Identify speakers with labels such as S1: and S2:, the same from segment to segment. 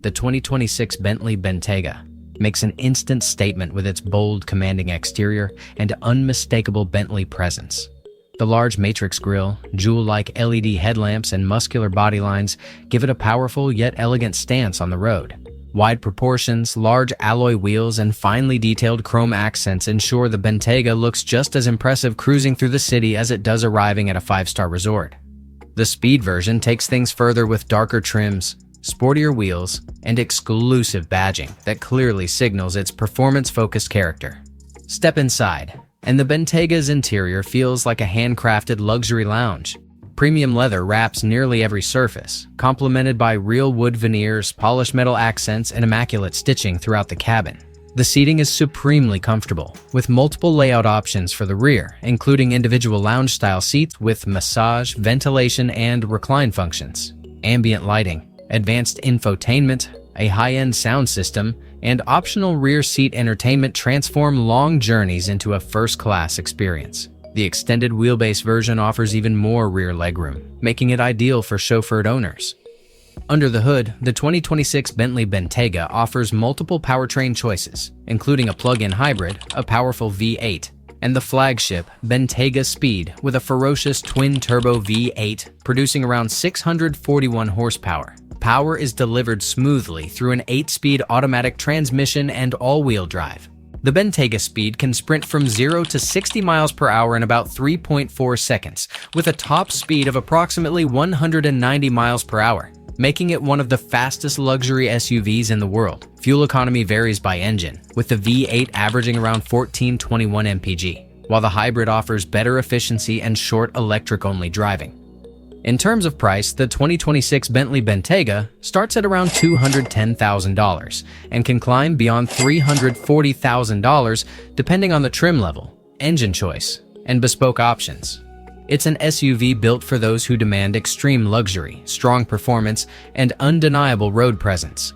S1: The 2026 Bentley Bentayga makes an instant statement with its bold, commanding exterior and unmistakable Bentley presence. The large matrix grille, jewel-like LED headlamps, and muscular body lines give it a powerful yet elegant stance on the road. Wide proportions, large alloy wheels, and finely detailed chrome accents ensure the Bentayga looks just as impressive cruising through the city as it does arriving at a five-star resort. The speed version takes things further with darker trims, sportier wheels, and exclusive badging that clearly signals its performance-focused character. Step inside, and the Bentayga's interior feels like a handcrafted luxury lounge. Premium leather wraps nearly every surface, complemented by real wood veneers, polished metal accents, and immaculate stitching throughout the cabin. The seating is supremely comfortable, with multiple layout options for the rear, including individual lounge-style seats with massage, ventilation, and recline functions. Ambient lighting, advanced infotainment, a high-end sound system, and optional rear seat entertainment transform long journeys into a first-class experience. The extended wheelbase version offers even more rear legroom, making it ideal for chauffeured owners. Under the hood, the 2026 Bentley Bentayga offers multiple powertrain choices, including a plug-in hybrid, a powerful V8, and the flagship Bentayga Speed with a ferocious twin-turbo V8 producing around 641 horsepower. Power is delivered smoothly through an 8-speed automatic transmission and all-wheel drive. The Bentayga Speed can sprint from 0 to 60 miles per hour in about 3.4 seconds, with a top speed of approximately 190 miles per hour, making it one of the fastest luxury SUVs in the world. Fuel economy varies by engine, with the V8 averaging around 1421 mpg, while the hybrid offers better efficiency and short electric-only driving. In terms of price, the 2026 Bentley Bentayga starts at around $210,000 and can climb beyond $340,000 depending on the trim level, engine choice, and bespoke options. It's an SUV built for those who demand extreme luxury, strong performance, and undeniable road presence.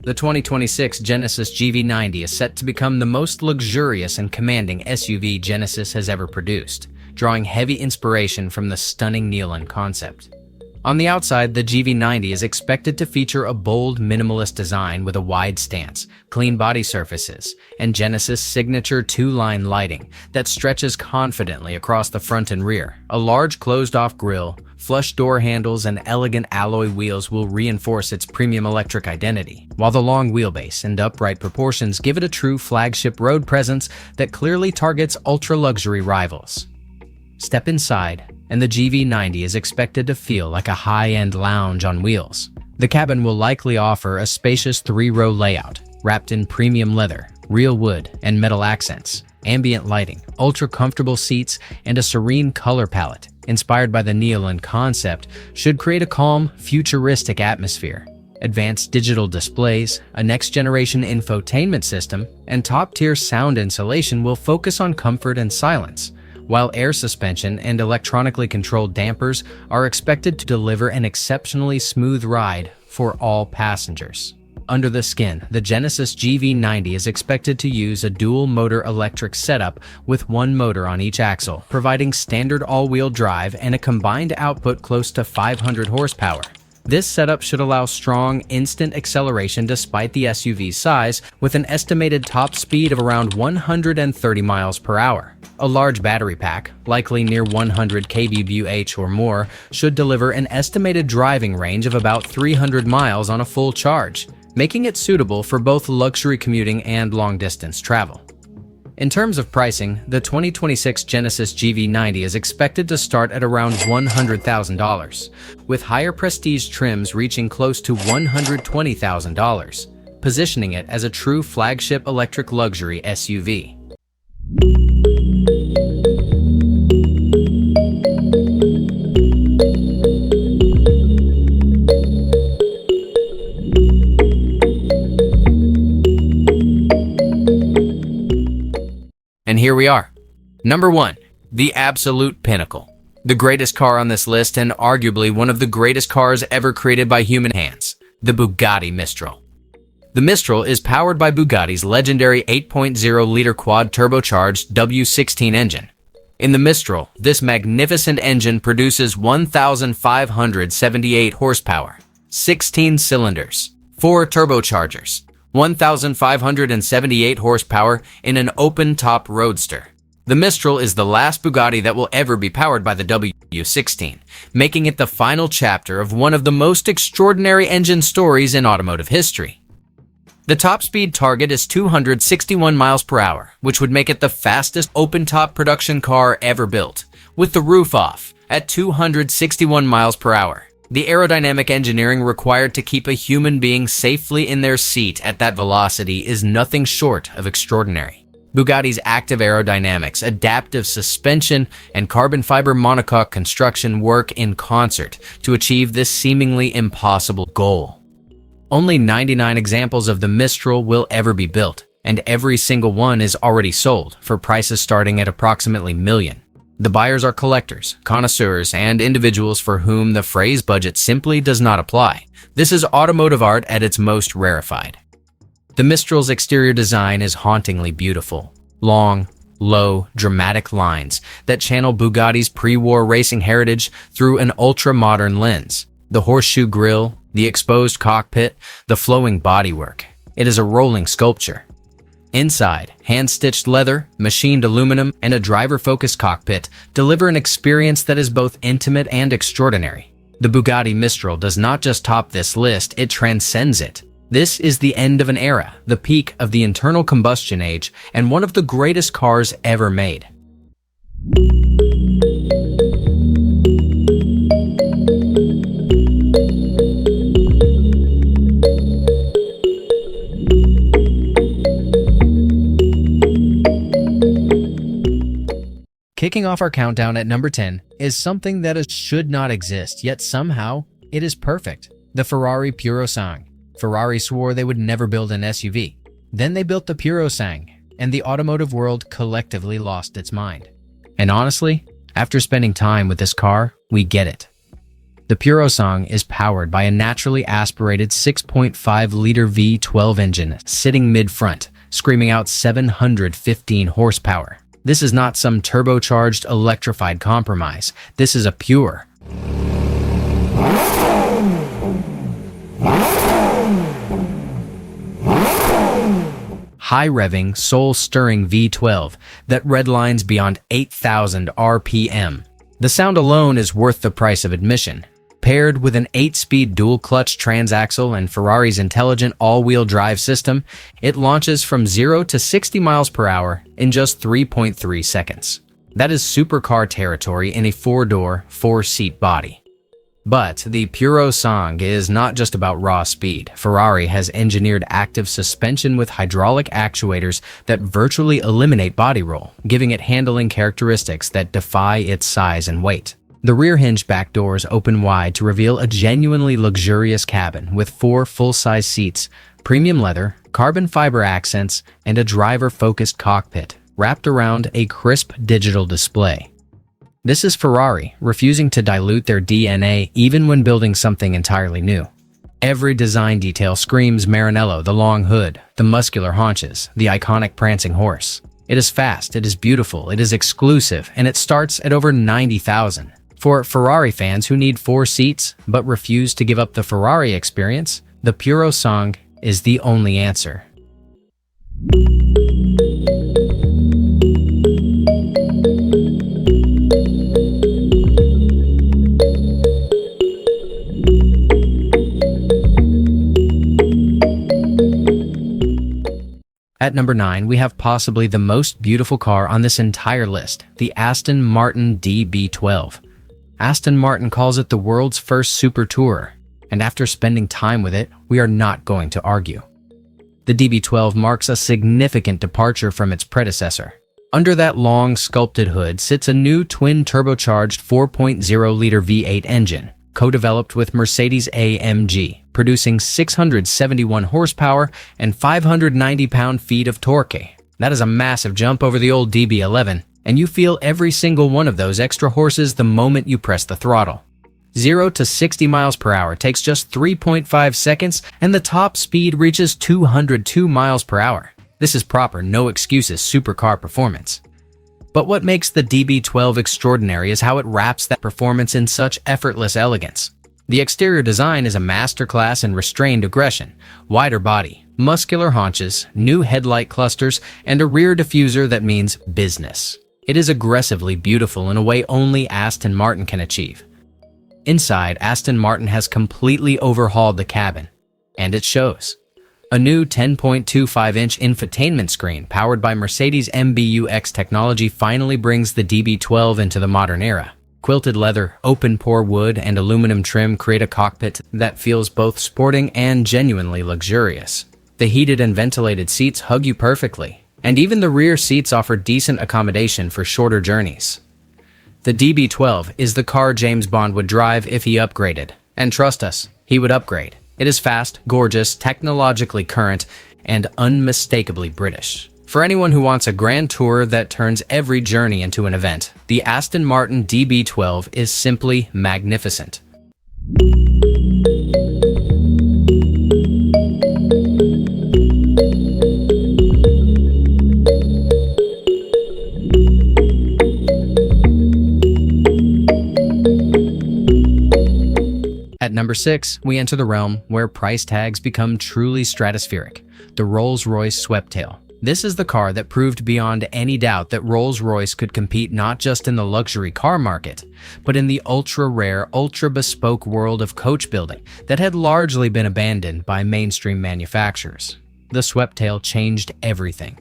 S1: The 2026 Genesis GV90 is set to become the most luxurious and commanding SUV Genesis has ever produced, drawing heavy inspiration from the stunning Neon concept. On the outside, the GV90 is expected to feature a bold, minimalist design with a wide stance, clean body surfaces, and Genesis' signature two-line lighting that stretches confidently across the front and rear. A large closed-off grille, flush door handles, and elegant alloy wheels will reinforce its premium electric identity, while the long wheelbase and upright proportions give it a true flagship road presence that clearly targets ultra-luxury rivals. Step inside, and the GV90 is expected to feel like a high-end lounge on wheels. The cabin will likely offer a spacious 3-row layout, wrapped in premium leather, real wood, and metal accents. Ambient lighting, ultra-comfortable seats, and a serene color palette, inspired by the Neon concept, should create a calm, futuristic atmosphere. Advanced digital displays, a next-generation infotainment system, and top-tier sound insulation will focus on comfort and silence, while air suspension and electronically controlled dampers are expected to deliver an exceptionally smooth ride for all passengers. Under the skin, the Genesis GV90 is expected to use a dual-motor electric setup with one motor on each axle, providing standard all-wheel drive and a combined output close to 500 horsepower. This setup should allow strong, instant acceleration despite the SUV's size, with an estimated top speed of around 130 miles per hour. A large battery pack, likely near 100 kWh or more, should deliver an estimated driving range of about 300 miles on a full charge, making it suitable for both luxury commuting and long-distance travel. In terms of pricing, the 2026 Genesis GV90 is expected to start at around $100,000, with higher prestige trims reaching close to $120,000, positioning it as a true flagship electric luxury SUV. And here we are. Number 1. The absolute pinnacle. The greatest car on this list, and arguably one of the greatest cars ever created by human hands. The Bugatti Mistral. The Mistral is powered by Bugatti's legendary 8.0-liter quad-turbocharged W16 engine. In the Mistral, this magnificent engine produces 1,578 horsepower, 16 cylinders, 4 turbochargers, 1,578 horsepower in an open-top roadster. The Mistral is the last Bugatti that will ever be powered by the W16, making it the final chapter of one of the most extraordinary engine stories in automotive history. The top speed target is 261 miles per hour, which would make it the fastest open-top production car ever built, with the roof off at 261 miles per hour. The aerodynamic engineering required to keep a human being safely in their seat at that velocity is nothing short of extraordinary. Bugatti's active aerodynamics, adaptive suspension, and carbon fiber monocoque construction work in concert to achieve this seemingly impossible goal. Only 99 examples of the Mistral will ever be built, and every single one is already sold for prices starting at approximately $1 million. The buyers are collectors, connoisseurs, and individuals for whom the phrase budget simply does not apply. This is automotive art at its most rarefied. The Mistral's exterior design is hauntingly beautiful. Long, low, dramatic lines that channel Bugatti's pre-war racing heritage through an ultra-modern lens. The horseshoe grille, the exposed cockpit, the flowing bodywork. It is a rolling sculpture. Inside, hand-stitched leather, machined aluminum, and a driver-focused cockpit deliver an experience that is both intimate and extraordinary. The Bugatti Mistral does not just top this list, it transcends it. This is the end of an era, the peak of the internal combustion age, and one of the greatest cars ever made. Kicking off our countdown at number 10 is something that should not exist, yet somehow it is perfect. The Ferrari Purosangue. Ferrari swore they would never build an SUV. Then they built the Purosangue, and the automotive world collectively lost its mind. And honestly, after spending time with this car, we get it. The Purosangue is powered by a naturally aspirated 6.5-liter V12 engine sitting mid-front, screaming out 715 horsepower. This is not some turbocharged electrified compromise. This is a pure, high-revving, soul-stirring V12 that redlines beyond 8,000 RPM. The sound alone is worth the price of admission. Paired with an 8-speed dual-clutch transaxle and Ferrari's intelligent all-wheel drive system, it launches from 0 to 60 miles per hour in just 3.3 seconds. That is supercar territory in a 4-door, 4-seat body. But the Purosangue is not just about raw speed. Ferrari has engineered active suspension with hydraulic actuators that virtually eliminate body roll, giving it handling characteristics that defy its size and weight. The rear hinge back doors open wide to reveal a genuinely luxurious cabin with 4 full-size seats, premium leather, carbon fiber accents, and a driver-focused cockpit wrapped around a crisp digital display. This is Ferrari, refusing to dilute their DNA even when building something entirely new. Every design detail screams Maranello: the long hood, the muscular haunches, the iconic prancing horse. It is fast, it is beautiful, it is exclusive, and it starts at over $90,000. For Ferrari fans who need 4 seats but refuse to give up the Ferrari experience, the Purosangue is the only answer. At number 9, we have possibly the most beautiful car on this entire list, the Aston Martin DB12. Aston Martin calls it the world's first super tourer, and after spending time with it, we are not going to argue. The DB12 marks a significant departure from its predecessor. Under that long, sculpted hood sits a new twin-turbocharged 4.0-liter V8 engine, co-developed with Mercedes-AMG, producing 671 horsepower and 590 pound-feet of torque. That is a massive jump over the old DB11, and you feel every single one of those extra horses the moment you press the throttle. 0 to 60 miles per hour takes just 3.5 seconds, and the top speed reaches 202 miles per hour. This is proper, no excuses supercar performance. But what makes the DB12 extraordinary is how it wraps that performance in such effortless elegance. The exterior design is a masterclass in restrained aggression: wider body, muscular haunches, new headlight clusters, and a rear diffuser that means business. It is aggressively beautiful in a way only Aston Martin can achieve. Inside, Aston Martin has completely overhauled the cabin, and it shows. A new 10.25-inch infotainment screen powered by Mercedes MBUX technology finally brings the DB12 into the modern era. Quilted leather, open-pore wood, and aluminum trim create a cockpit that feels both sporting and genuinely luxurious. The heated and ventilated seats hug you perfectly, and even the rear seats offer decent accommodation for shorter journeys. The DB12 is the car James Bond would drive if he upgraded. And trust us, he would upgrade. It is fast, gorgeous, technologically current, and unmistakably British. For anyone who wants a grand tour that turns every journey into an event, the Aston Martin DB12 is simply magnificent. At number 6, we enter the realm where price tags become truly stratospheric: the Rolls-Royce Sweptail. This is the car that proved beyond any doubt that Rolls-Royce could compete not just in the luxury car market, but in the ultra-rare, ultra-bespoke world of coach building that had largely been abandoned by mainstream manufacturers. The Sweptail changed everything.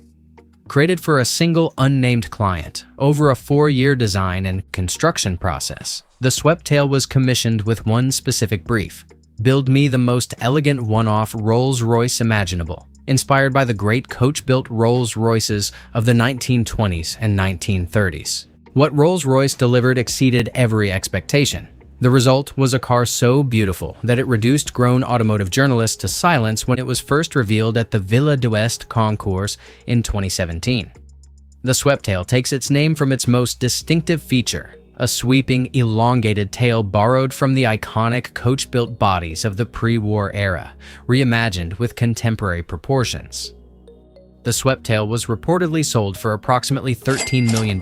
S1: Created for a single unnamed client, over a 4-year design and construction process, the Sweptail was commissioned with one specific brief: build me the most elegant one-off Rolls-Royce imaginable, inspired by the great coach-built Rolls-Royces of the 1920s and 1930s. What Rolls-Royce delivered exceeded every expectation. The result was a car so beautiful that it reduced grown automotive journalists to silence when it was first revealed at the Villa d'Ouest concours in 2017. The Sweptail takes its name from its most distinctive feature: a sweeping, elongated tail borrowed from the iconic coach-built bodies of the pre-war era, reimagined with contemporary proportions. The Sweptail was reportedly sold for approximately $13 million,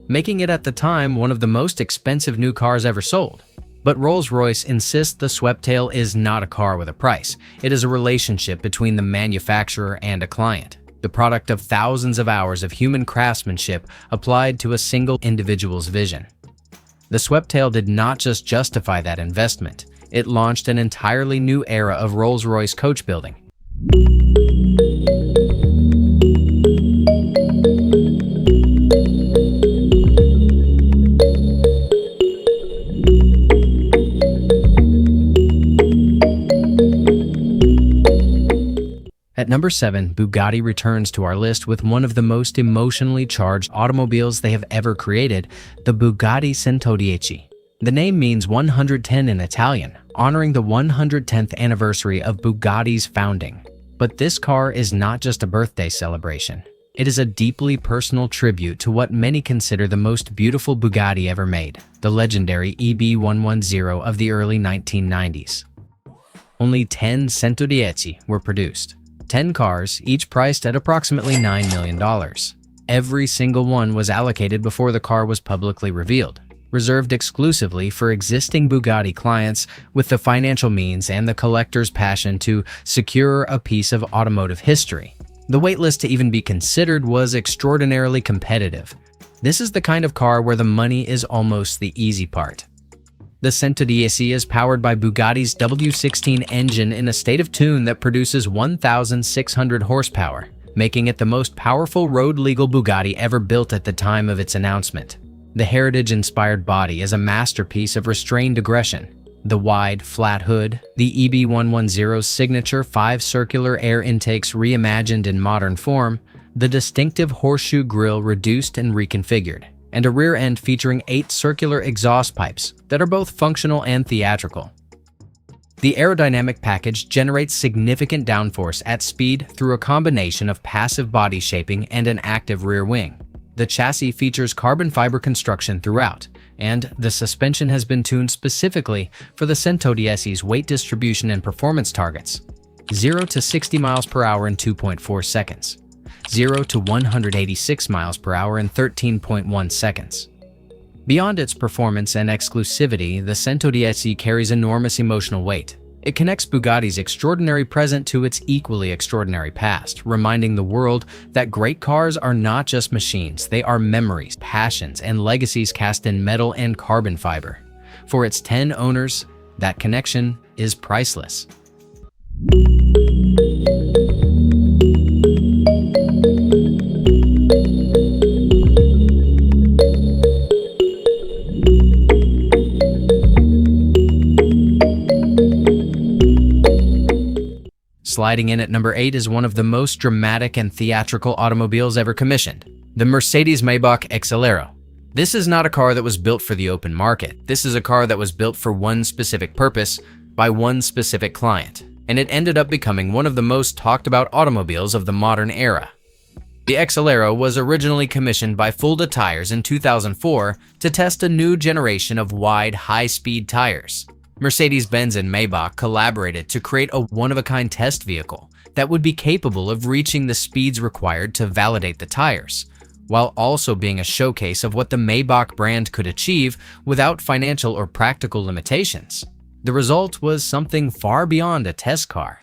S1: making it at the time one of the most expensive new cars ever sold. But Rolls-Royce insists the Sweptail is not a car with a price. It is a relationship between the manufacturer and a client, the product of thousands of hours of human craftsmanship applied to a single individual's vision. The Sweptail did not just justify that investment, it launched an entirely new era of Rolls-Royce coach building. At number 7, Bugatti returns to our list with one of the most emotionally charged automobiles they have ever created, the Bugatti 110. The name means 110 in Italian, honoring the 110th anniversary of Bugatti's founding. But this car is not just a birthday celebration. It is a deeply personal tribute to what many consider the most beautiful Bugatti ever made, the legendary EB110 of the early 1990s. Only 10 110 were produced. 10 cars, each priced at approximately $9 million. Every single one was allocated before the car was publicly revealed, reserved exclusively for existing Bugatti clients with the financial means and the collector's passion to secure a piece of automotive history. The waitlist to even be considered was extraordinarily competitive. This is the kind of car where the money is almost the easy part. The 110 is powered by Bugatti's W16 engine in a state of tune that produces 1,600 horsepower, making it the most powerful road-legal Bugatti ever built at the time of its announcement. The heritage-inspired body is a masterpiece of restrained aggression. The wide, flat hood, the EB110's signature 5 circular air intakes reimagined in modern form, the distinctive horseshoe grille reduced and reconfigured, and a rear end featuring 8 circular exhaust pipes that are both functional and theatrical. The aerodynamic package generates significant downforce at speed through a combination of passive body shaping and an active rear wing. The chassis features carbon fiber construction throughout, and the suspension has been tuned specifically for the Sedans' weight distribution and performance targets. 0 to 60 miles per hour in 2.4 seconds. 0 to 186 miles per hour in 13.1 seconds. Beyond its performance and exclusivity, the Sedans carries enormous emotional weight. It connects Bugatti's extraordinary present to its equally extraordinary past, reminding the world that great cars are not just machines, they are memories, passions, and legacies cast in metal and carbon fiber. For its 10 owners, that connection is priceless. Sliding in at number 8 is one of the most dramatic and theatrical automobiles ever commissioned, the Mercedes-Maybach Exelero. This is not a car that was built for the open market. This is a car that was built for one specific purpose by one specific client, and it ended up becoming one of the most talked about automobiles of the modern era. The Exelero was originally commissioned by Fulda Tires in 2004 to test a new generation of wide, high-speed tires. Mercedes-Benz and Maybach collaborated to create a one-of-a-kind test vehicle that would be capable of reaching the speeds required to validate the tires, while also being a showcase of what the Maybach brand could achieve without financial or practical limitations. The result was something far beyond a test car.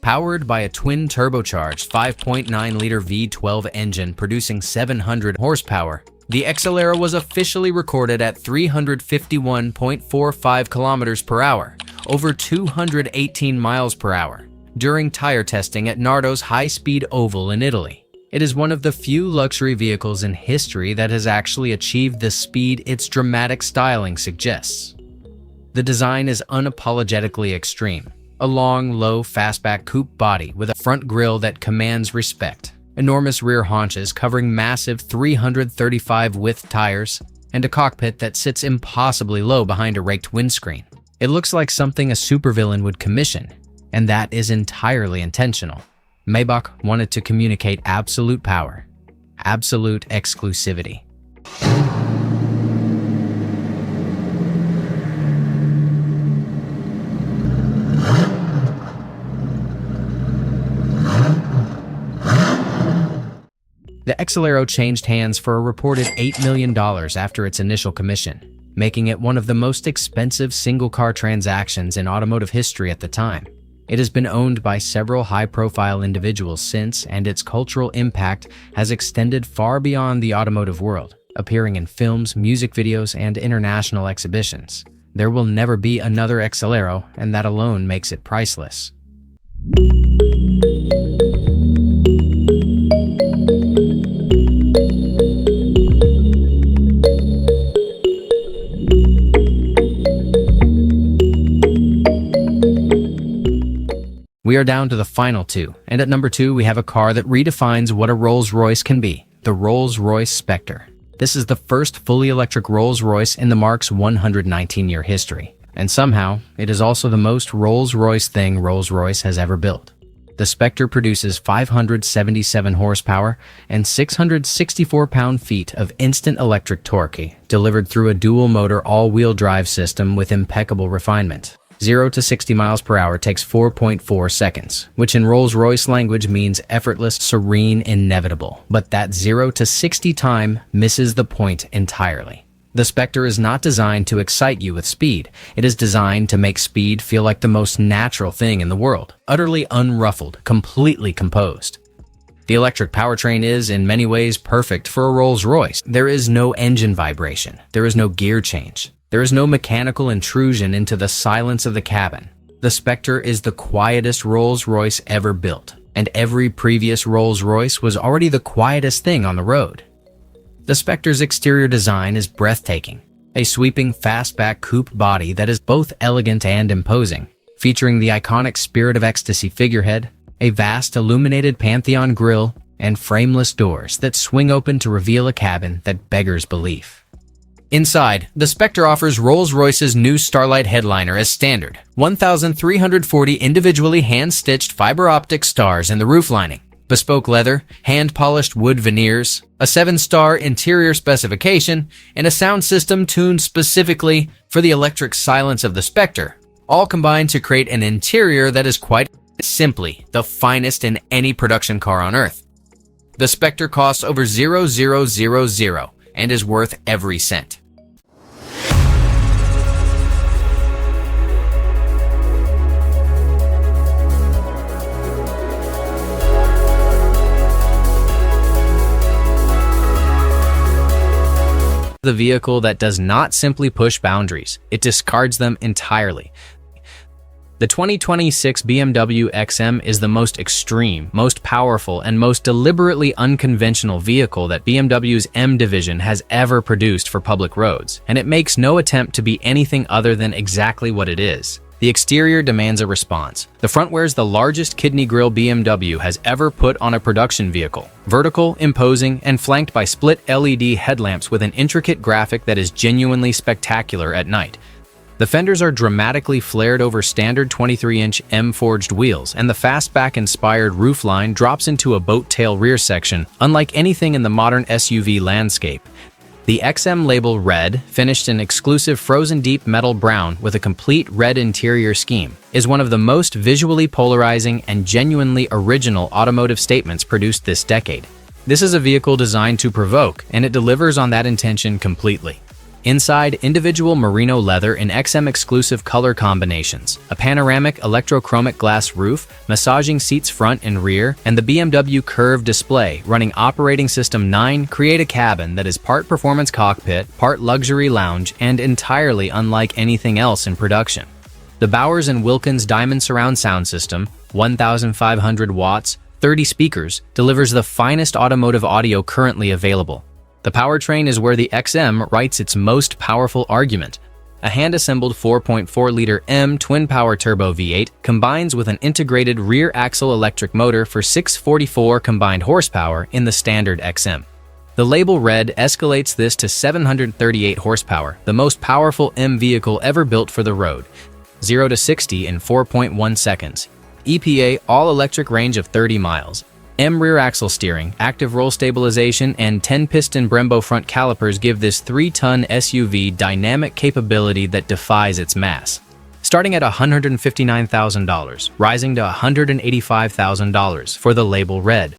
S1: Powered by a twin-turbocharged 5.9-liter V12 engine producing 700 horsepower, the Exelero was officially recorded at 351.45 kilometers per hour, over 218 miles per hour, during tire testing at Nardo's high-speed oval in Italy. It is one of the few luxury vehicles in history that has actually achieved the speed its dramatic styling suggests. The design is unapologetically extreme. A long, low, fastback coupe body with a front grille that commands respect. Enormous rear haunches covering massive 335-width tires, and a cockpit that sits impossibly low behind a raked windscreen. It looks like something a supervillain would commission, and that is entirely intentional. Maybach wanted to communicate absolute power, absolute exclusivity. The Exelero changed hands for a reported $8 million after its initial commission, making it one of the most expensive single-car transactions in automotive history at the time. It has been owned by several high-profile individuals since, and its cultural impact has extended far beyond the automotive world, appearing in films, music videos, and international exhibitions. There will never be another Exelero, and that alone makes it priceless. We are down to the final two, and at number 2 we have a car that redefines what a Rolls-Royce can be, the Rolls-Royce Spectre. This is the first fully electric Rolls-Royce in the marque's 119-year history, and somehow it is also the most Rolls-Royce thing Rolls-Royce has ever built. The Spectre produces 577 horsepower and 664 pound-feet of instant electric torque, delivered through a dual-motor all-wheel drive system with impeccable refinement. 0 to 60 miles per hour takes 4.4 seconds, which in Rolls-Royce language means effortless, serene, inevitable. But that 0 to 60 time misses the point entirely. The Spectre is not designed to excite you with speed. It is designed to make speed feel like the most natural thing in the world, utterly unruffled, completely composed. The electric powertrain is, in many ways, perfect for a Rolls-Royce. There is no engine vibration. There is no gear change. There is no mechanical intrusion into the silence of the cabin. The Spectre is the quietest Rolls-Royce ever built, and every previous Rolls-Royce was already the quietest thing on the road. The Spectre's exterior design is breathtaking, a sweeping fastback coupe body that is both elegant and imposing, featuring the iconic Spirit of Ecstasy figurehead, a vast illuminated Pantheon grille, and frameless doors that swing open to reveal a cabin that beggars belief. Inside, the Spectre offers Rolls-Royce's new Starlight headliner as standard, 1,340 individually hand-stitched fiber optic stars in the roof lining. bespoke leather, hand-polished wood veneers, a 7-star interior specification, and a sound system tuned specifically for the electric silence of the Spectre, all combined to create an interior that is quite simply the finest in any production car on Earth. The Spectre costs over $0,000 and is worth every cent. The vehicle that does not simply push boundaries, it discards them entirely. The 2026 BMW XM is the most extreme, most powerful, and most deliberately unconventional vehicle that BMW's M division has ever produced for public roads, and it makes no attempt to be anything other than exactly what it is. The exterior demands a response. The front wears the largest kidney grille BMW has ever put on a production vehicle. Vertical, imposing, and flanked by split LED headlamps with an intricate graphic that is genuinely spectacular at night. The fenders are dramatically flared over standard 23-inch M-forged wheels, and the fastback-inspired roofline drops into a boat-tail rear section, unlike anything in the modern SUV landscape. The XM label red, finished in exclusive frozen deep metal brown with a complete red interior scheme, is one of the most visually polarizing and genuinely original automotive statements produced this decade. This is a vehicle designed to provoke, and it delivers on that intention completely. Inside, individual merino leather in XM-exclusive color combinations, a panoramic electrochromic glass roof, massaging seats front and rear, and the BMW curved display running Operating System 9 create a cabin that is part performance cockpit, part luxury lounge, and entirely unlike anything else in production. The Bowers & Wilkins Diamond Surround sound system, 1,500 watts, 30 speakers, delivers the finest automotive audio currently available. The powertrain is where the XM writes its most powerful argument. A hand-assembled 4.4-liter M twin-power turbo V8 combines with an integrated rear-axle electric motor for 644 combined horsepower in the standard XM. The label red escalates this to 738 horsepower, the most powerful M vehicle ever built for the road. 0 to 60 in 4.1 seconds. EPA all-electric range of 30 miles. M rear axle steering, active roll stabilization, and 10-piston Brembo front calipers give this 3-ton SUV dynamic capability that defies its mass. Starting at $159,000, rising to $185,000 for the label red.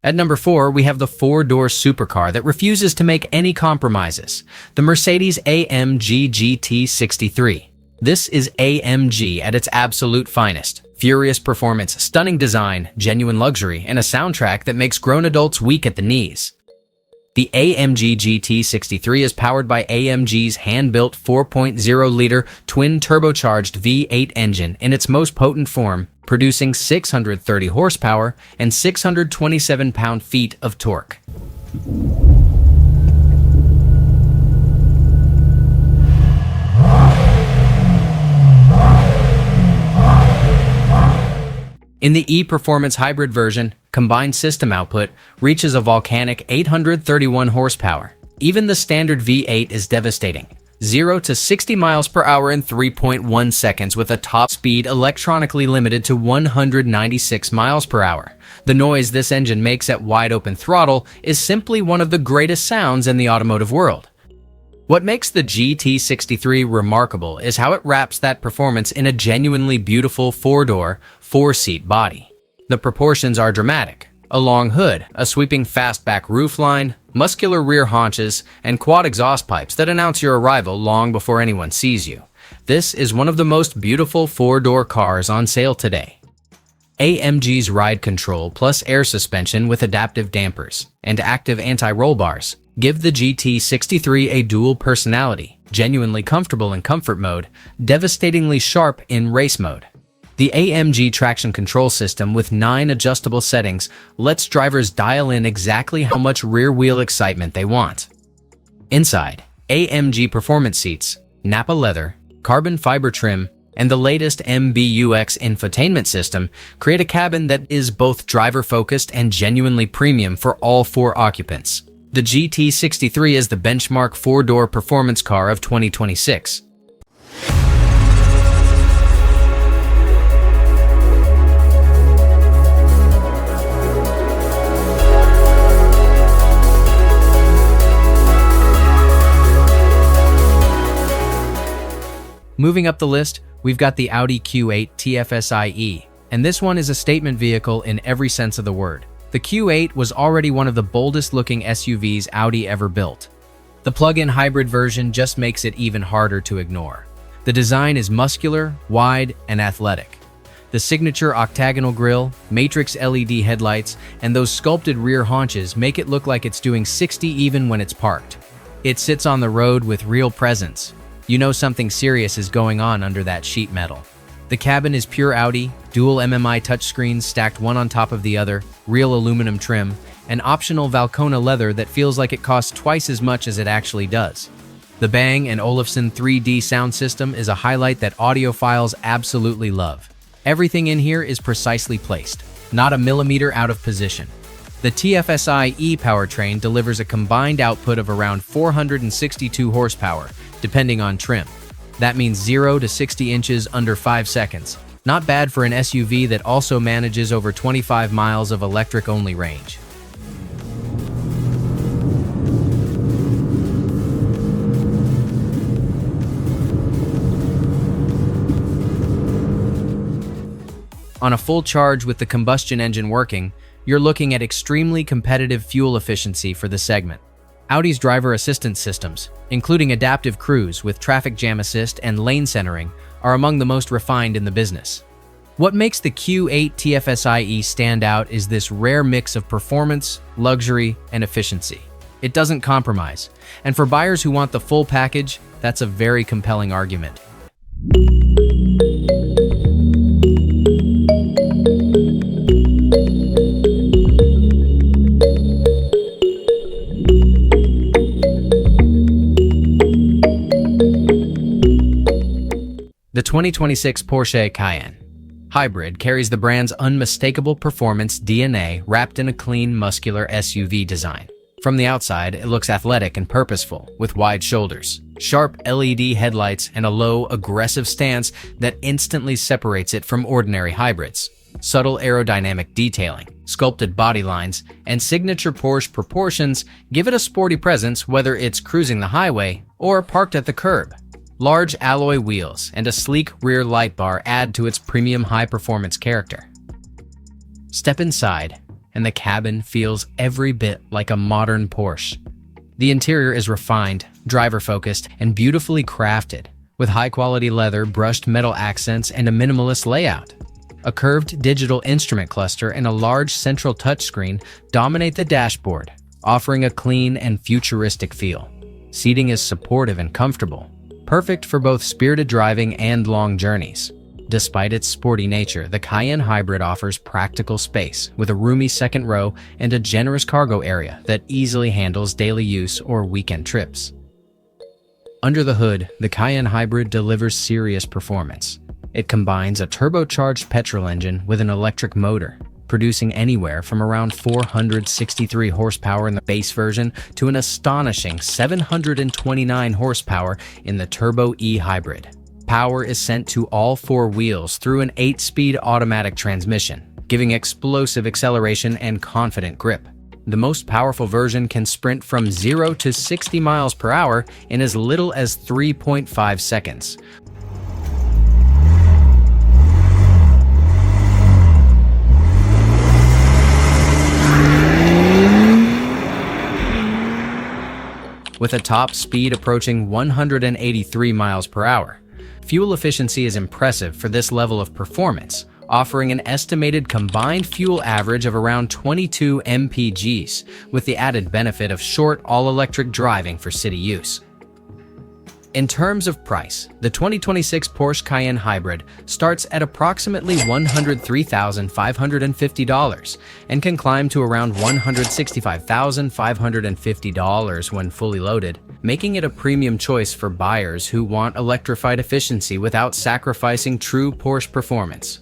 S1: At number 4, we have the 4-door supercar that refuses to make any compromises, the Mercedes-AMG GT63. This is AMG at its absolute finest. Furious performance, stunning design, genuine luxury, and a soundtrack that makes grown adults weak at the knees. The AMG GT63 is powered by AMG's hand-built 4.0-liter twin-turbocharged V8 engine in its most potent form, producing 630 horsepower and 627 pound-feet of torque. In the E-Performance hybrid version, combined system output reaches a volcanic 831 horsepower. Even the standard V8 is devastating. 0 to 60 miles per hour in 3.1 seconds with a top speed electronically limited to 196 miles per hour. The noise this engine makes at wide open throttle is simply one of the greatest sounds in the automotive world. What makes the GT63 remarkable is how it wraps that performance in a genuinely beautiful 4-door, 4-seat body. The proportions are dramatic. A long hood, a sweeping fastback roofline, muscular rear haunches, and quad exhaust pipes that announce your arrival long before anyone sees you. This is one of the most beautiful 4-door cars on sale today. AMG's ride control plus air suspension with adaptive dampers and active anti-roll bars give the GT63 a dual personality, genuinely comfortable in comfort mode, devastatingly sharp in race mode. The AMG traction control system with 9 adjustable settings lets drivers dial in exactly how much rear-wheel excitement they want. Inside, AMG performance seats, Nappa leather, carbon fiber trim, and the latest MBUX infotainment system create a cabin that is both driver-focused and genuinely premium for all four occupants. The GT63 is the benchmark four-door performance car of 2026. Moving up the list, we've got the Audi Q8 TFSI-E, and this one is a statement vehicle in every sense of the word. The Q8 was already one of the boldest-looking SUVs Audi ever built. The plug-in hybrid version just makes it even harder to ignore. The design is muscular, wide, and athletic. The signature octagonal grille, matrix LED headlights, and those sculpted rear haunches make it look like it's doing 60 even when it's parked. It sits on the road with real presence. You know something serious is going on under that sheet metal. The cabin is pure Audi, dual MMI touchscreens stacked one on top of the other, real aluminum trim, and optional Valcona leather that feels like it costs twice as much as it actually does. The Bang & Olufsen 3D sound system is a highlight that audiophiles absolutely love. Everything in here is precisely placed, not a millimeter out of position. The TFSI-E powertrain delivers a combined output of around 462 horsepower, depending on trim. That means 0 to 60 inches under 5 seconds. Not bad for an SUV that also manages over 25 miles of electric-only range. On a full charge with the combustion engine working, you're looking at extremely competitive fuel efficiency for the segment. Audi's driver assistance systems, including adaptive cruise with traffic jam assist and lane centering, are among the most refined in the business. What makes the Q8 TFSI-E stand out is this rare mix of performance, luxury, and efficiency. It doesn't compromise, and for buyers who want the full package, that's a very compelling argument. The 2026 Porsche Cayenne Hybrid carries the brand's unmistakable performance DNA wrapped in a clean, muscular SUV design. From the outside, it looks athletic and purposeful, with wide shoulders, sharp LED headlights, and a low, aggressive stance that instantly separates it from ordinary hybrids. Subtle aerodynamic detailing, sculpted body lines, and signature Porsche proportions give it a sporty presence whether it's cruising the highway or parked at the curb. Large alloy wheels and a sleek rear light bar add to its premium high-performance character. Step inside, and the cabin feels every bit like a modern Porsche. The interior is refined, driver-focused, and beautifully crafted, with high-quality leather, brushed metal accents, and a minimalist layout. A curved digital instrument cluster and a large central touchscreen dominate the dashboard, offering a clean and futuristic feel. Seating is supportive and comfortable, perfect for both spirited driving and long journeys. Despite its sporty nature, the Cayenne Hybrid offers practical space with a roomy second row and a generous cargo area that easily handles daily use or weekend trips. Under the hood, the Cayenne Hybrid delivers serious performance. It combines a turbocharged petrol engine with an electric motor, producing anywhere from around 463 horsepower in the base version to an astonishing 729 horsepower in the Turbo E Hybrid. Power is sent to all four wheels through an 8-speed automatic transmission, giving explosive acceleration and confident grip. The most powerful version can sprint from 0 to 60 miles per hour in as little as 3.5 seconds. With a top speed approaching 183 miles per hour. Fuel efficiency is impressive for this level of performance, offering an estimated combined fuel average of around 22 mpgs, with the added benefit of short all-electric driving for city use. In terms of price, the 2026 Porsche Cayenne Hybrid starts at approximately $103,550 and can climb to around $165,550 when fully loaded, making it a premium choice for buyers who want electrified efficiency without sacrificing true Porsche performance.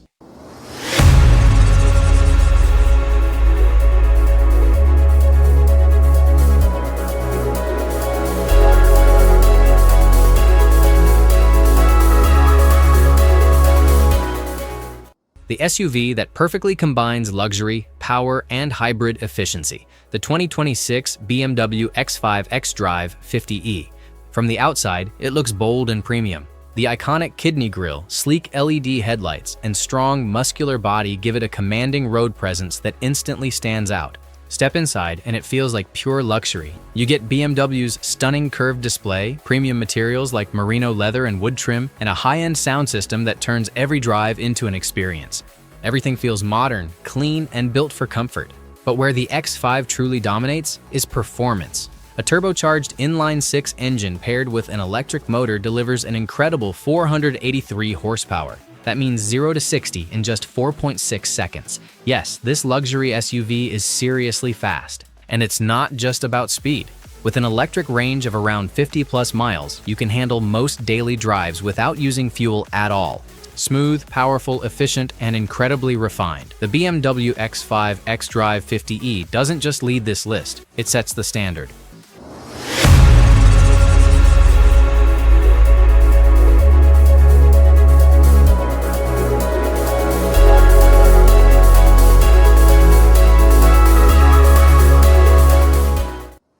S1: The SUV that perfectly combines luxury, power, and hybrid efficiency, the 2026 BMW X5 xDrive 50e. From the outside, it looks bold and premium. The iconic kidney grille, sleek LED headlights, and strong, muscular body give it a commanding road presence that instantly stands out. Step inside and it feels like pure luxury. You get BMW's stunning curved display, premium materials like merino leather and wood trim, and a high-end sound system that turns every drive into an experience. Everything feels modern, clean, and built for comfort. But where the X5 truly dominates is performance. A turbocharged inline-six engine paired with an electric motor delivers an incredible 483 horsepower. That means 0 to 60 in just 4.6 seconds. Yes, this luxury SUV is seriously fast. And it's not just about speed. With an electric range of around 50+ miles, you can handle most daily drives without using fuel at all. Smooth, powerful, efficient, and incredibly refined. The BMW X5 xDrive 50e doesn't just lead this list, it sets the standard.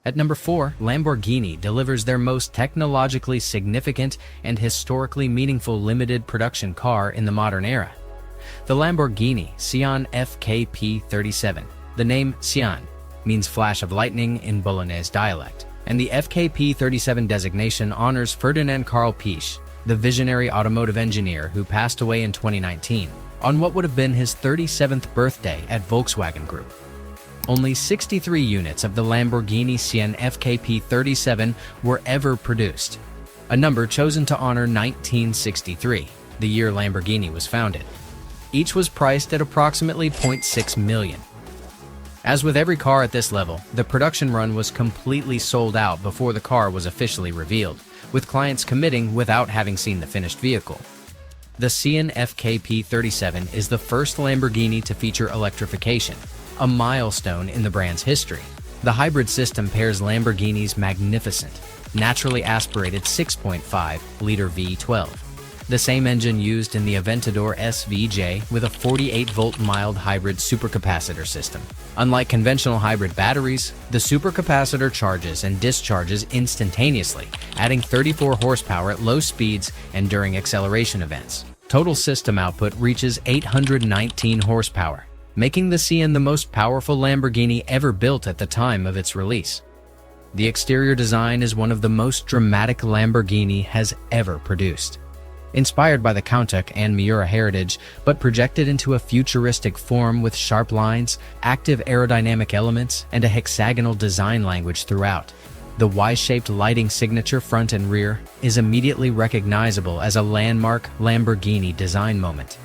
S1: At number 4, Lamborghini delivers their most technologically significant and historically meaningful limited production car in the modern era. The Lamborghini Sian FKP37. The name Sian means flash of lightning in Bolognese dialect, and the FKP37 designation honors Ferdinand Karl Piëch, the visionary automotive engineer who passed away in 2019 on what would have been his 37th birthday at Volkswagen Group. Only 63 units of the Lamborghini Sian FKP37 were ever produced, a number chosen to honor 1963, the year Lamborghini was founded. Each was priced at approximately $0.6 million. As with every car at this level, the production run was completely sold out before the car was officially revealed, with clients committing without having seen the finished vehicle. The Sian FKP37 is the first Lamborghini to feature electrification, a milestone in the brand's history. The hybrid system pairs Lamborghini's magnificent, naturally aspirated 6.5-liter V12, the same engine used in the Aventador SVJ, with a 48-volt mild hybrid supercapacitor system. Unlike conventional hybrid batteries, the supercapacitor charges and discharges instantaneously, adding 34 horsepower at low speeds and during acceleration events. Total system output reaches 819 horsepower, making the Sian the most powerful Lamborghini ever built at the time of its release. The exterior design is one of the most dramatic Lamborghini has ever produced. Inspired by the Countach and Miura heritage, but projected into a futuristic form with sharp lines, active aerodynamic elements, and a hexagonal design language throughout. The Y-shaped lighting signature front and rear is immediately recognizable as a landmark Lamborghini design moment.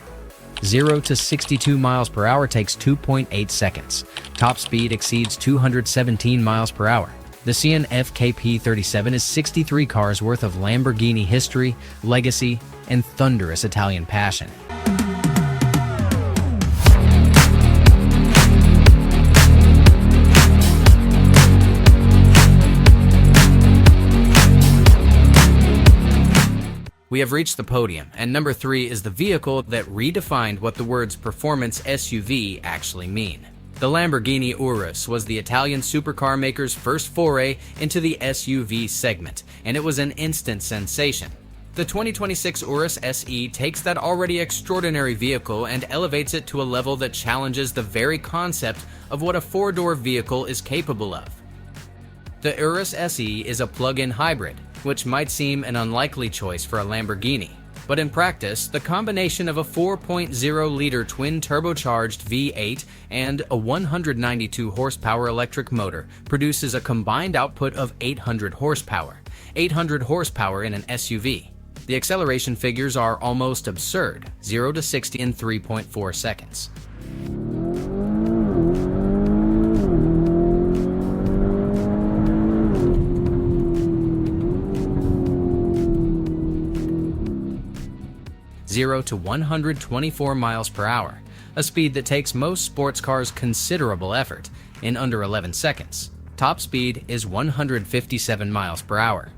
S1: 0 to 62 miles per hour takes 2.8 seconds. Top speed exceeds 217 miles per hour. The Sian FKP37 is 63 cars worth of Lamborghini history, legacy, and thunderous Italian passion. We have reached the podium, and number 3 is the vehicle that redefined what the words performance SUV actually mean. The Lamborghini Urus was the Italian supercar maker's first foray into the SUV segment, and it was an instant sensation. The 2026 Urus SE takes that already extraordinary vehicle and elevates it to a level that challenges the very concept of what a four-door vehicle is capable of. The Urus SE is a plug-in hybrid, which might seem an unlikely choice for a Lamborghini, But in practice, the combination of a 4.0-liter twin-turbocharged V8 and a 192 horsepower electric motor produces a combined output of 800 horsepower. 800 horsepower in an SUV. The acceleration figures are almost absurd, 0 to 60 in 3.4 seconds. Zero to 124 miles per hour, a speed that takes most sports cars considerable effort, in under 11 seconds. Top speed is 157 miles per hour.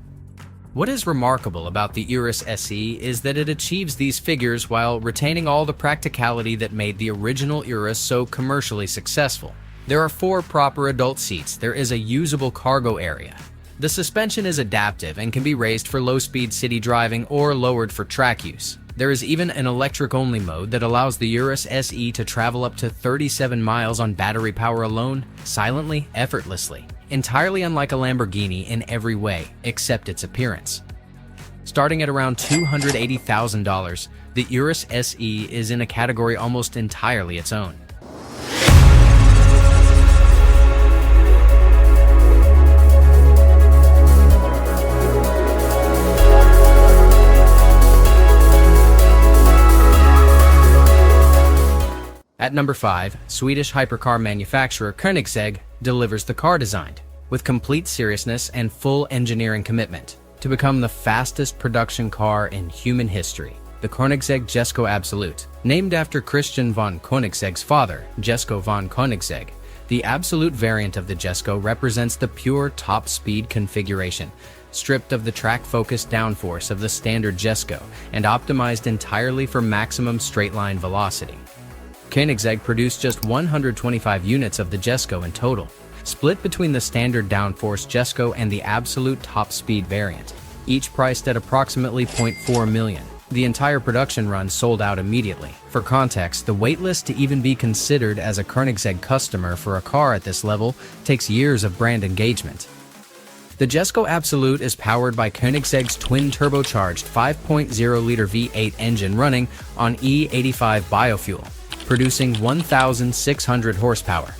S1: What is remarkable about the Urus SE is that it achieves these figures while retaining all the practicality that made the original Urus so commercially successful. There are 4 proper adult seats. There is a usable cargo area. The suspension is adaptive and can be raised for low-speed city driving or lowered for track use. There is even an electric-only mode that allows the Urus SE to travel up to 37 miles on battery power alone, silently, effortlessly. Entirely unlike a Lamborghini in every way, except its appearance. Starting at around $280,000, the Urus SE is in a category almost entirely its own. At number 5, Swedish hypercar manufacturer Koenigsegg delivers the car designed, with complete seriousness and full engineering commitment, to become the fastest production car in human history. The Koenigsegg Jesko Absolute. Named after Christian von Koenigsegg's father, Jesko von Koenigsegg, the Absolute variant of the Jesko represents the pure top-speed configuration, stripped of the track-focused downforce of the standard Jesko and optimized entirely for maximum straight-line velocity. Koenigsegg produced just 125 units of the Jesko in total, split between the standard downforce Jesko and the Absolute top-speed variant, each priced at approximately $0.4 million. The entire production run sold out immediately. For context, the waitlist to even be considered as a Koenigsegg customer for a car at this level takes years of brand engagement. The Jesko Absolute is powered by Koenigsegg's twin-turbocharged 5.0-liter V8 engine running on E85 biofuel, producing 1,600 horsepower,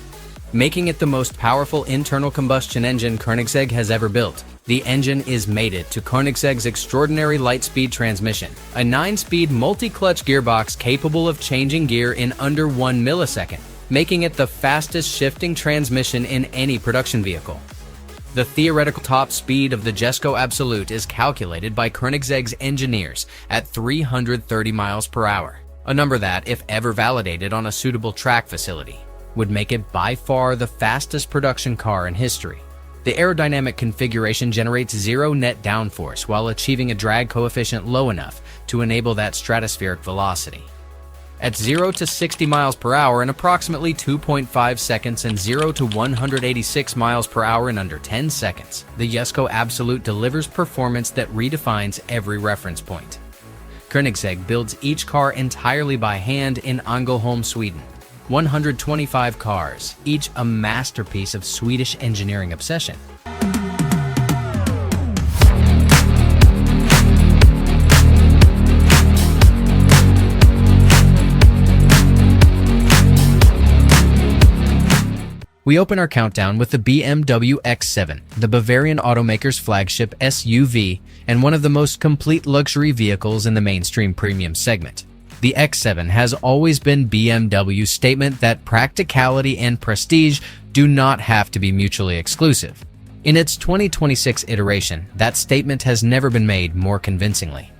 S1: making it the most powerful internal combustion engine Koenigsegg has ever built. The engine is mated to Koenigsegg's extraordinary light-speed transmission, a 9-speed multi-clutch gearbox capable of changing gear in under 1 millisecond, making it the fastest shifting transmission in any production vehicle. The theoretical top speed of the Jesko Absolute is calculated by Koenigsegg's engineers at 330 miles per hour. A number that, if ever validated on a suitable track facility, would make it by far the fastest production car in history. The aerodynamic configuration generates zero net downforce while achieving a drag coefficient low enough to enable that stratospheric velocity. At 0 to 60 miles per hour in approximately 2.5 seconds and 0 to 186 miles per hour in under 10 seconds, the Jesko Absolute delivers performance that redefines every reference point. Koenigsegg builds each car entirely by hand in Ängelholm, Sweden. 125 cars, each a masterpiece of Swedish engineering obsession. We open our countdown with the BMW X7, the Bavarian automaker's flagship SUV and one of the most complete luxury vehicles in the mainstream premium segment. The X7 has always been BMW's statement that practicality and prestige do not have to be mutually exclusive. In its 2026 iteration, that statement has never been made more convincingly.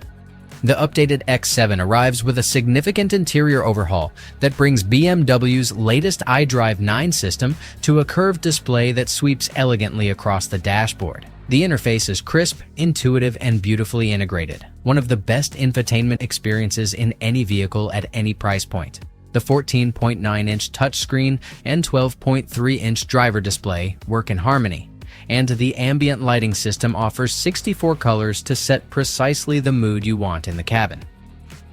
S1: The updated X7 arrives with a significant interior overhaul that brings BMW's latest iDrive 9 system to a curved display that sweeps elegantly across the dashboard. The interface is crisp, intuitive, and beautifully integrated, one of the best infotainment experiences in any vehicle at any price point. The 14.9-inch touchscreen and 12.3-inch driver display work in harmony, and the ambient lighting system offers 64 colors to set precisely the mood you want in the cabin.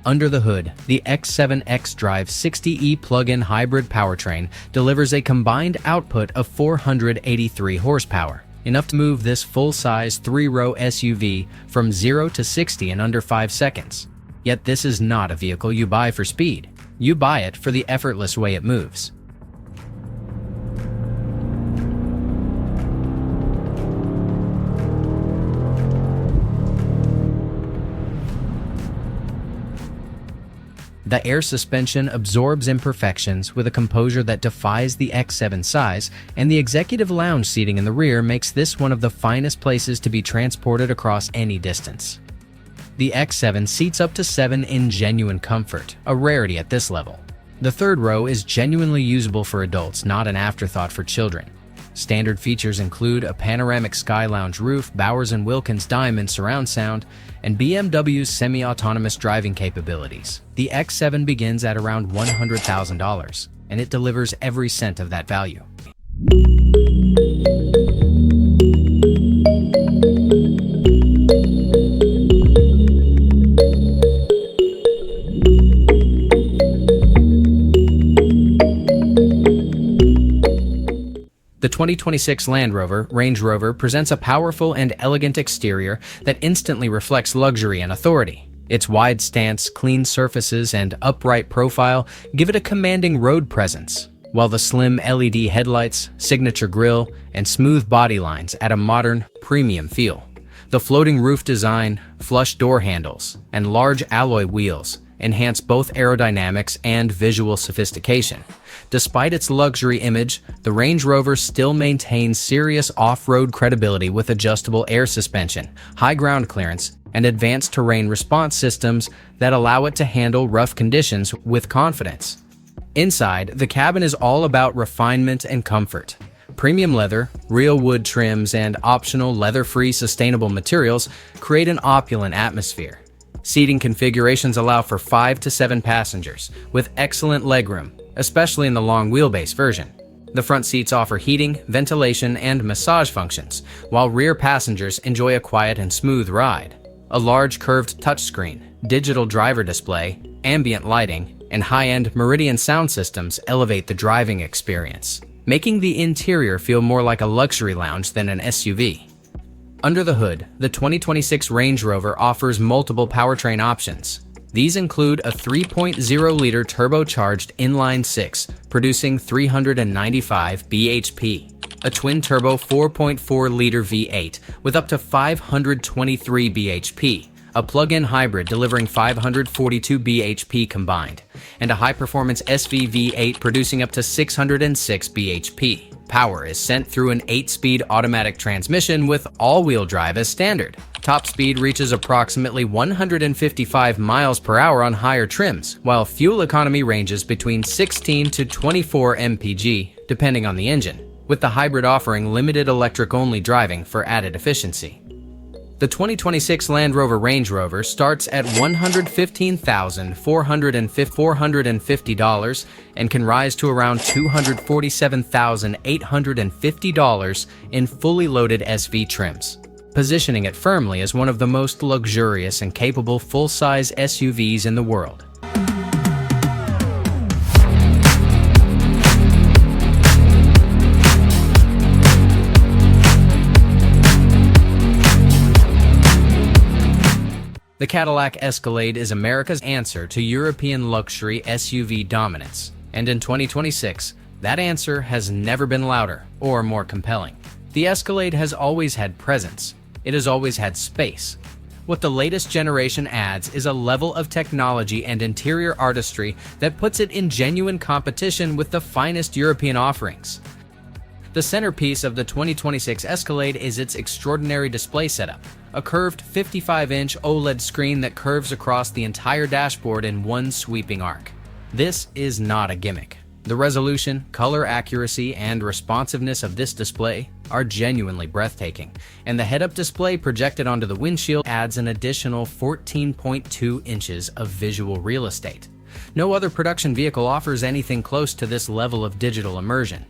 S1: Under the hood, the X7 xDrive 60e plug-in hybrid powertrain delivers a combined output of 483 horsepower, enough to move this full-size 3-row SUV from 0 to 60 in under 5 seconds. Yet this is not a vehicle you buy for speed. You buy it for the effortless way it moves. The air suspension absorbs imperfections with a composure that defies the X7 size, and the executive lounge seating in the rear makes this one of the finest places to be transported across any distance. The X7 seats up to 7 in genuine comfort, a rarity at this level. The third row is genuinely usable for adults, not an afterthought for children. Standard features include a panoramic sky lounge roof, Bowers & Wilkins Diamond surround sound, and BMW's semi-autonomous driving capabilities. The X7 begins at around $100,000, and it delivers every cent of that value. The 2026 Land Rover Range Rover presents a powerful and elegant exterior that instantly reflects luxury and authority. Its wide stance, clean surfaces, and upright profile give it a commanding road presence, while the slim LED headlights, signature grille, and smooth body lines add a modern, premium feel. The floating roof design, flush door handles, and large alloy wheels enhance both aerodynamics and visual sophistication. Despite its luxury image, the Range Rover still maintains serious off-road credibility with adjustable air suspension, high ground clearance, and advanced terrain response systems that allow it to handle rough conditions with confidence. Inside, the cabin is all about refinement and comfort. Premium leather, real wood trims, and optional leather-free sustainable materials create an opulent atmosphere. Seating configurations allow for 5 to 7 passengers, with excellent legroom, especially in the long wheelbase version. The front seats offer heating, ventilation, and massage functions, while rear passengers enjoy a quiet and smooth ride. A large curved touchscreen, digital driver display, ambient lighting, and high-end Meridian sound systems elevate the driving experience, making the interior feel more like a luxury lounge than an SUV. Under the hood, the 2026 Range Rover offers multiple powertrain options. These include a 3.0-liter turbocharged inline-six, producing 395 bhp, a twin-turbo 4.4-liter V8 with up to 523 bhp, a plug-in hybrid delivering 542 bhp combined, and a high-performance SV V8 producing up to 606 bhp. Power is sent through an 8-speed automatic transmission with all-wheel drive as standard. Top speed reaches approximately 155 miles per hour on higher trims, while fuel economy ranges between 16 to 24 mpg, depending on the engine, with the hybrid offering limited electric-only driving for added efficiency. The 2026 Land Rover Range Rover starts at $115,450 and can rise to around $247,850 in fully loaded SV trims, positioning it firmly as one of the most luxurious and capable full-size SUVs in the world. The Cadillac Escalade is America's answer to European luxury SUV dominance, and in 2026, that answer has never been louder or more compelling. The Escalade has always had presence. It has always had space. What the latest generation adds is a level of technology and interior artistry that puts it in genuine competition with the finest European offerings. The centerpiece of the 2026 Escalade is its extraordinary display setup, a curved 55-inch OLED screen that curves across the entire dashboard in one sweeping arc. This is not a gimmick. The resolution, color accuracy, and responsiveness of this display are genuinely breathtaking, and the head-up display projected onto the windshield adds an additional 14.2 inches of visual real estate. No other production vehicle offers anything close to this level of digital immersion.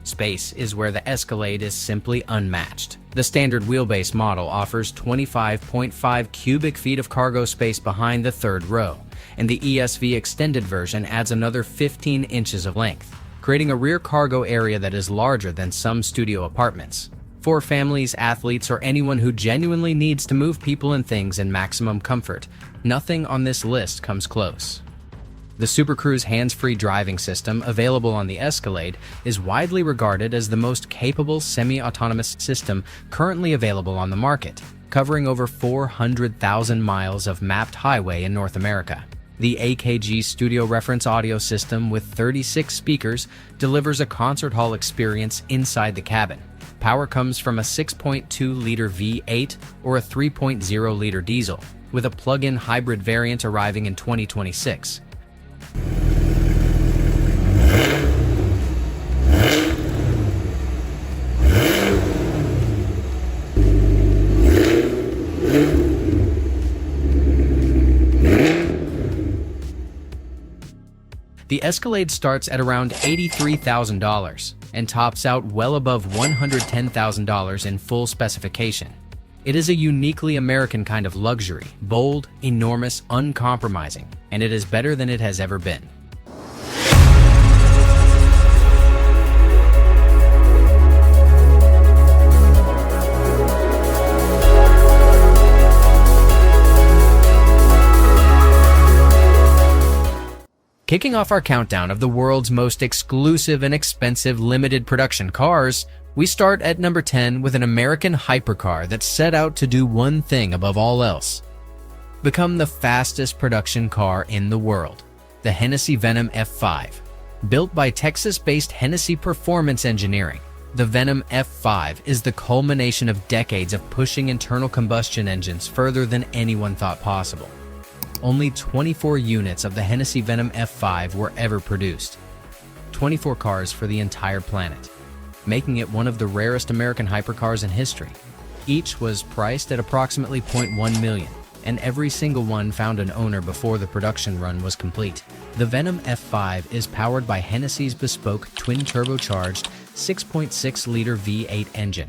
S1: Space is where the Escalade is simply unmatched. The standard wheelbase model offers 25.5 cubic feet of cargo space behind the third row, and the ESV extended version adds another 15 inches of length, creating a rear cargo area that is larger than some studio apartments. For families, athletes, or anyone who genuinely needs to move people and things in maximum comfort, nothing on this list comes close. The Super Cruise hands-free driving system available on the Escalade is widely regarded as the most capable semi-autonomous system currently available on the market, covering over 400,000 miles of mapped highway in North America. The AKG Studio Reference audio system with 36 speakers delivers a concert hall experience inside the cabin. Power comes from a 6.2-liter V8 or a 3.0-liter diesel, with a plug-in hybrid variant arriving in 2026. The Escalade starts at around $83,000 and tops out well above $110,000 in full specification. It is a uniquely American kind of luxury, bold, enormous, uncompromising, and it is better than it has ever been. Kicking off our countdown of the world's most exclusive and expensive limited production cars, we start at number 10 with an American hypercar that set out to do one thing above all else: become the fastest production car in the world, the Hennessy Venom F5. Built by Texas-based Hennessy Performance Engineering, the Venom F5 is the culmination of decades of pushing internal combustion engines further than anyone thought possible. Only 24 units of the Hennessy Venom F5 were ever produced. 24 cars for the entire planet, making it one of the rarest American hypercars in history. Each was priced at approximately $0.1 million, and every single one found an owner before the production run was complete. The Venom F5 is powered by Hennessy's bespoke twin-turbocharged 6.6-liter V8 engine,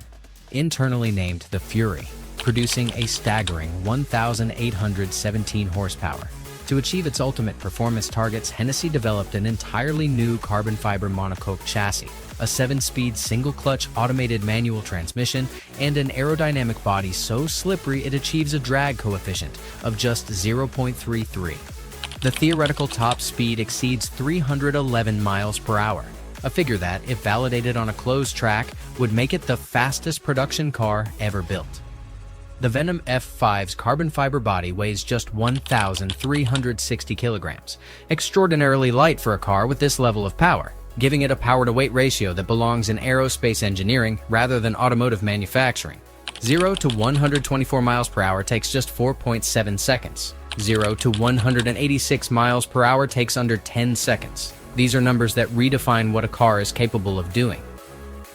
S1: internally named the Fury, producing a staggering 1,817 horsepower. To achieve its ultimate performance targets, Hennessy developed an entirely new carbon fiber monocoque chassis, a 7-speed single-clutch automated manual transmission, and an aerodynamic body so slippery it achieves a drag coefficient of just 0.33. The theoretical top speed exceeds 311 miles per hour, a figure that, if validated on a closed track, would make it the fastest production car ever built. The Venom F5's carbon fiber body weighs just 1,360 kilograms, extraordinarily light for a car with this level of power, giving it a power-to-weight ratio that belongs in aerospace engineering rather than automotive manufacturing. 0 to 124 miles per hour takes just 4.7 seconds. 0 to 186 miles per hour takes under 10 seconds. These are numbers that redefine what a car is capable of doing.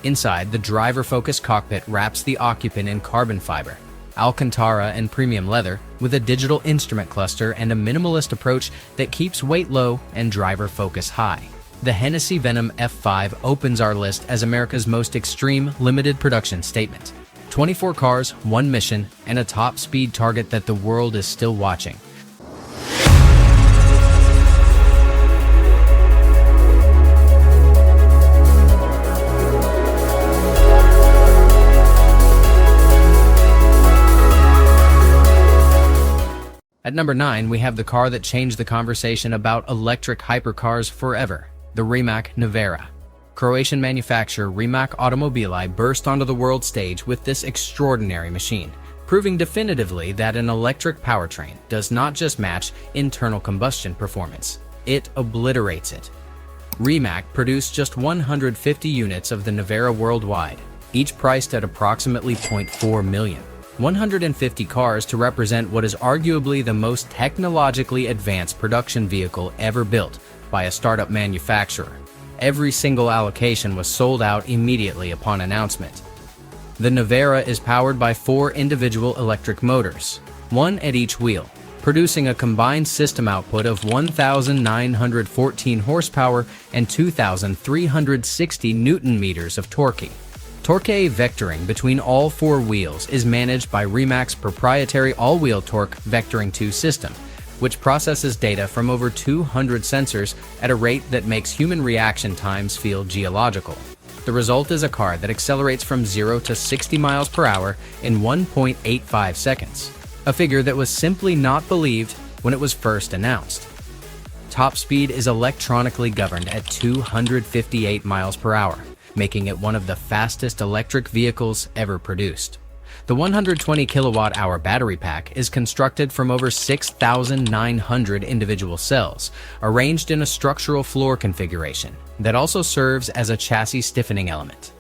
S1: Inside, the driver-focused cockpit wraps the occupant in carbon fiber, Alcantara and premium leather, with a digital instrument cluster and a minimalist approach that keeps weight low and driver focus high. The Hennessy Venom F5 opens our list as America's most extreme limited production statement. 24 cars, one mission, and a top speed target that the world is still watching. At number 9, we have the car that changed the conversation about electric hypercars forever, the Rimac Nevera. Croatian manufacturer Rimac Automobili burst onto the world stage with this extraordinary machine, proving definitively that an electric powertrain does not just match internal combustion performance, it obliterates it. Rimac produced just 150 units of the Nevera worldwide, each priced at approximately $0.4 million. 150 cars to represent what is arguably the most technologically advanced production vehicle ever built by a startup manufacturer. Every single allocation was sold out immediately upon announcement. The Nevera is powered by 4 individual electric motors, one at each wheel, producing a combined system output of 1,914 horsepower and 2,360 newton-meters of torque. Torque vectoring between all 4 wheels is managed by Rimac's proprietary all-wheel torque vectoring 2 system, which processes data from over 200 sensors at a rate that makes human reaction times feel geological. The result is a car that accelerates from 0 to 60 miles per hour in 1.85 seconds, a figure that was simply not believed when it was first announced. Top speed is electronically governed at 258 miles per hour, making it one of the fastest electric vehicles ever produced. The 120 kilowatt-hour battery pack is constructed from over 6,900 individual cells, arranged in a structural floor configuration that also serves as a chassis stiffening element.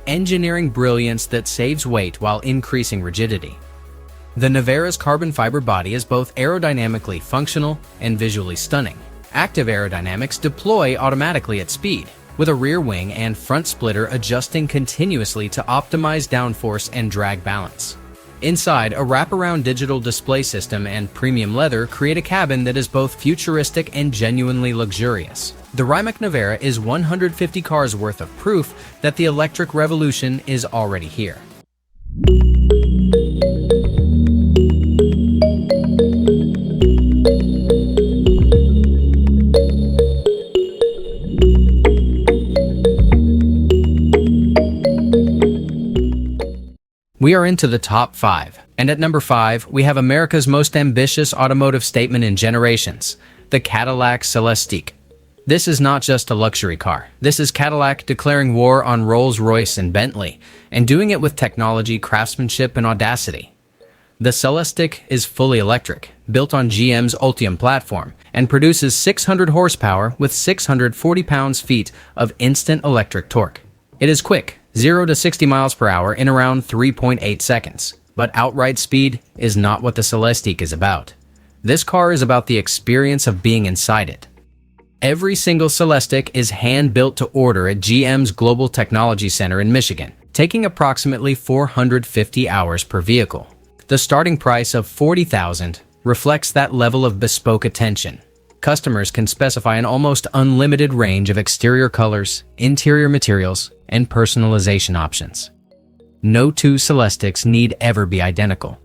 S1: Engineering brilliance that saves weight while increasing rigidity. The Nevera's carbon fiber body is both aerodynamically functional and visually stunning. Active aerodynamics deploy automatically at speed, with a rear wing and front splitter adjusting continuously to optimize downforce and drag balance. Inside, a wraparound digital display system and premium leather create a cabin that is both futuristic and genuinely luxurious. The Rimac Nevera is 150 cars worth of proof that the electric revolution is already here. We are into the top 5, and at number 5, we have America's most ambitious automotive statement in generations, the Cadillac Celestiq. This is not just a luxury car. This is Cadillac declaring war on Rolls-Royce and Bentley, and doing it with technology, craftsmanship, and audacity. The Celestiq is fully electric, built on GM's Ultium platform, and produces 600 horsepower with 640 pounds-feet of instant electric torque. It is quick, 0 to 60 miles per hour in around 3.8 seconds. But outright speed is not what the Celestiq is about. This car is about the experience of being inside it. Every single Celestiq is hand-built to order at GM's Global Technology Center in Michigan, taking approximately 450 hours per vehicle. The starting price of $40,000 reflects that level of bespoke attention. Customers can specify an almost unlimited range of exterior colors, interior materials, and personalization options. No two Celestiqs need ever be identical.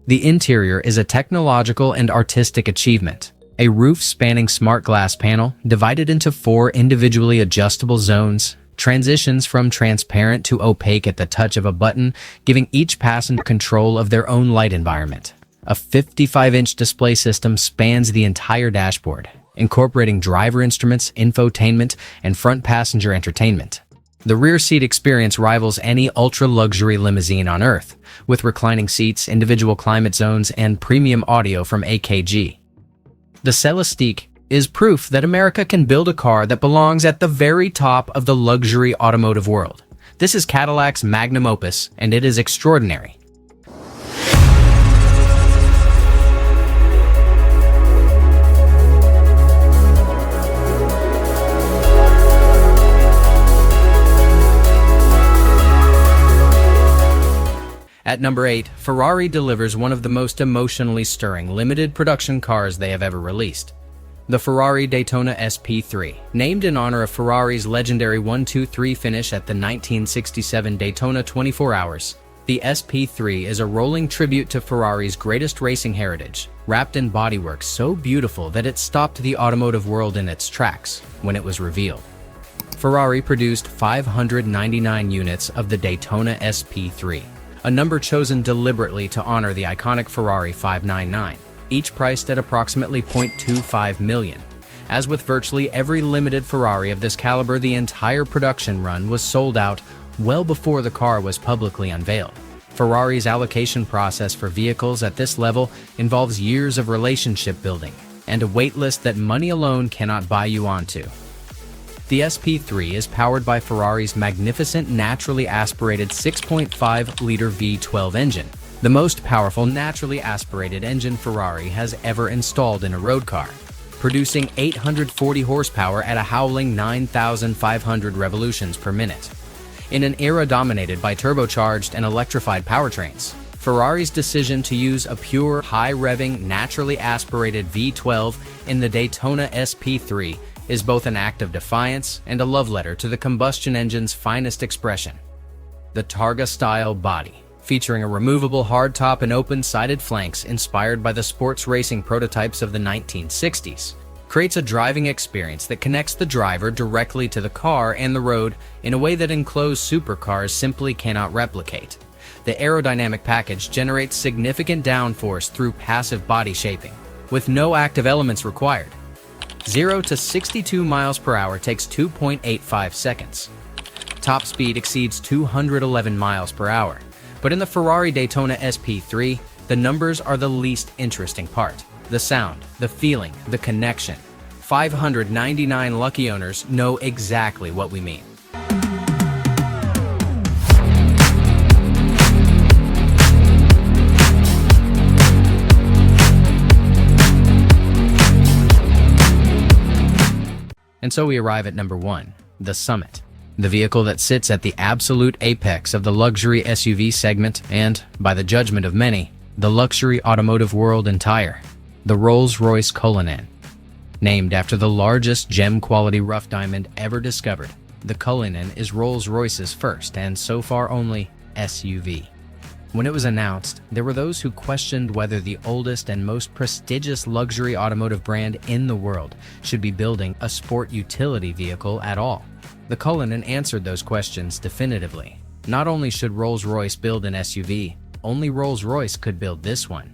S1: The interior is a technological and artistic achievement. A roof-spanning smart glass panel, divided into 4 individually adjustable zones, transitions from transparent to opaque at the touch of a button, giving each passenger control of their own light environment. A 55-inch display system spans the entire dashboard, incorporating driver instruments, infotainment, and front passenger entertainment. The rear seat experience rivals any ultra-luxury limousine on Earth, with reclining seats, individual climate zones, and premium audio from AKG. The Celestiq is proof that America can build a car that belongs at the very top of the luxury automotive world. This is Cadillac's magnum opus, and it is extraordinary. At number 8, Ferrari delivers one of the most emotionally stirring limited production cars they have ever released. The Ferrari Daytona SP3, named in honor of Ferrari's legendary 1-2-3 finish at the 1967 Daytona 24 Hours, the SP3 is a rolling tribute to Ferrari's greatest racing heritage, wrapped in bodywork so beautiful that it stopped the automotive world in its tracks when it was revealed. Ferrari produced 599 units of the Daytona SP3. A number chosen deliberately to honor the iconic Ferrari 599, each priced at approximately $0.25 million. As with virtually every limited Ferrari of this caliber, the entire production run was sold out well before the car was publicly unveiled. Ferrari's allocation process for vehicles at this level involves years of relationship building and a wait list that money alone cannot buy you onto. The SP3 is powered by Ferrari's magnificent naturally aspirated 6.5-liter V12 engine, the most powerful naturally aspirated engine Ferrari has ever installed in a road car, producing 840 horsepower at a howling 9,500 revolutions per minute. In an era dominated by turbocharged and electrified powertrains, Ferrari's decision to use a pure, high-revving, naturally aspirated V12 in the Daytona SP3 is both an act of defiance and a love letter to the combustion engine's finest expression. The Targa-style body, featuring a removable hardtop and open-sided flanks inspired by the sports racing prototypes of the 1960s, creates a driving experience that connects the driver directly to the car and the road in a way that enclosed supercars simply cannot replicate. The aerodynamic package generates significant downforce through passive body shaping, with no active elements required. 0 to 62 miles per hour takes 2.85 seconds. Top speed exceeds 211 miles per hour, but in the Ferrari Daytona SP3, the numbers are the least interesting part. The sound, the feeling, the connection. 599 lucky owners know exactly what we mean. And so we arrive at number 1, the Summit. The vehicle that sits at the absolute apex of the luxury SUV segment and, by the judgment of many, the luxury automotive world entire. The Rolls-Royce Cullinan. Named after the largest gem-quality rough diamond ever discovered, the Cullinan is Rolls-Royce's first and so far only SUV. When it was announced, there were those who questioned whether the oldest and most prestigious luxury automotive brand in the world should be building a sport utility vehicle at all. The Cullinan answered those questions definitively. Not only should Rolls-Royce build an SUV, only Rolls-Royce could build this one.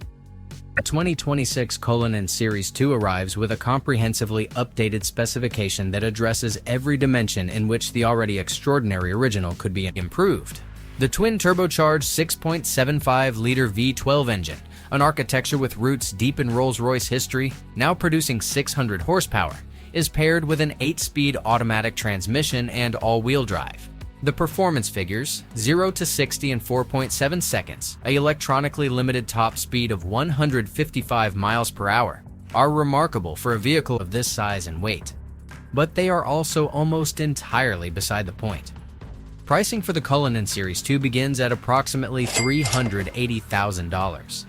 S1: The 2026 Cullinan Series 2 arrives with a comprehensively updated specification that addresses every dimension in which the already extraordinary original could be improved. The twin-turbocharged 6.75-liter V12 engine, an architecture with roots deep in Rolls-Royce history, now producing 600 horsepower, is paired with an 8-speed automatic transmission and all-wheel drive. The performance figures, 0 to 60 in 4.7 seconds, an electronically limited top speed of 155 miles per hour, are remarkable for a vehicle of this size and weight. But they are also almost entirely beside the point. Pricing for the Cullinan Series 2 begins at approximately $380,000.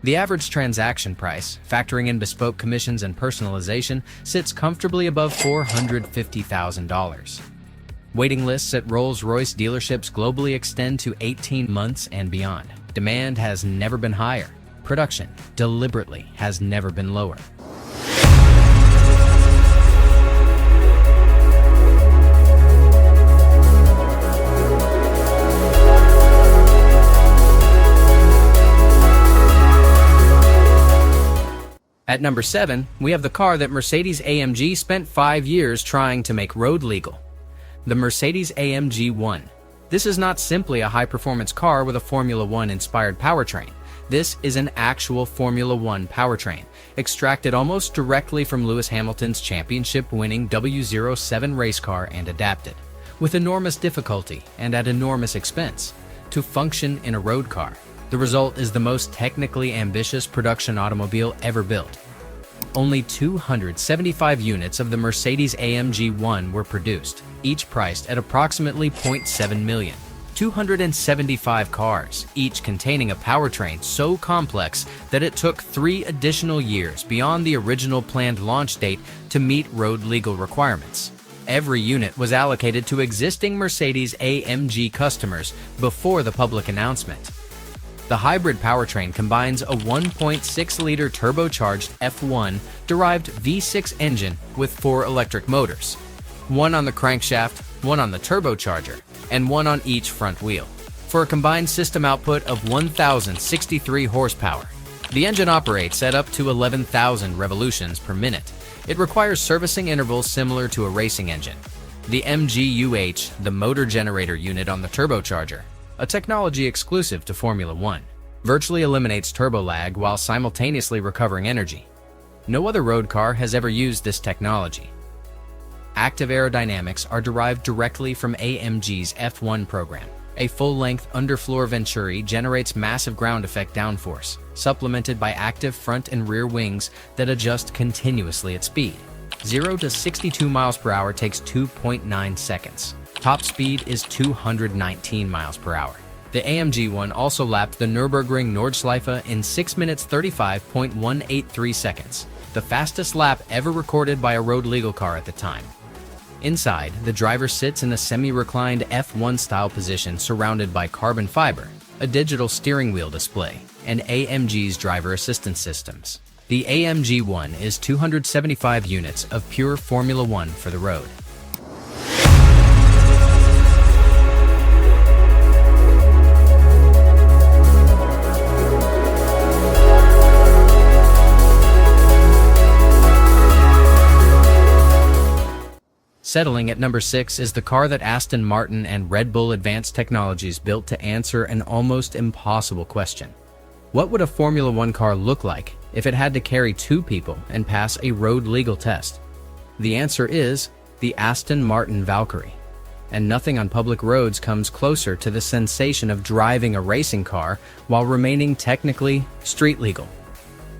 S1: The average transaction price, factoring in bespoke commissions and personalization, sits comfortably above $450,000. Waiting lists at Rolls-Royce dealerships globally extend to 18 months and beyond. Demand has never been higher. Production, deliberately, has never been lower. At number 7, we have the car that Mercedes-AMG spent 5 years trying to make road legal. The Mercedes-AMG 1. This is not simply a high-performance car with a Formula One-inspired powertrain. This is an actual Formula One powertrain, extracted almost directly from Lewis Hamilton's championship-winning W07 race car and adapted, with enormous difficulty and at enormous expense, to function in a road car. The result is the most technically ambitious production automobile ever built. Only 275 units of the Mercedes-AMG 1 were produced, each priced at approximately $0.7 million. 275 cars, each containing a powertrain so complex that it took 3 additional years beyond the original planned launch date to meet road legal requirements. Every unit was allocated to existing Mercedes-AMG customers before the public announcement. The hybrid powertrain combines a 1.6-liter turbocharged F1-derived V6 engine with 4 electric motors, one on the crankshaft, one on the turbocharger, and one on each front wheel, for a combined system output of 1,063 horsepower. The engine operates at up to 11,000 revolutions per minute. It requires servicing intervals similar to a racing engine. The MGUH, the motor generator unit on the turbocharger, a technology exclusive to Formula One, virtually eliminates turbo lag while simultaneously recovering energy. No other road car has ever used this technology. Active aerodynamics are derived directly from AMG's F1 program. A full-length underfloor venturi generates massive ground effect downforce, supplemented by active front and rear wings that adjust continuously at speed. 0 to 62 miles per hour takes 2.9 seconds. Top speed is 219 miles per hour. The AMG 1 also lapped the Nürburgring Nordschleife in 6 minutes 35.183 seconds, the fastest lap ever recorded by a road legal car at the time. Inside, the driver sits in a semi-reclined F1-style position surrounded by carbon fiber, a digital steering wheel display, and AMG's driver assistance systems. The AMG1 is 275 units of pure Formula One for the road. Settling at number 6 is the car that Aston Martin and Red Bull Advanced Technologies built to answer an almost impossible question. What would a Formula One car look like if it had to carry 2 people and pass a road legal test? The answer is the Aston Martin Valkyrie. And nothing on public roads comes closer to the sensation of driving a racing car while remaining technically street legal.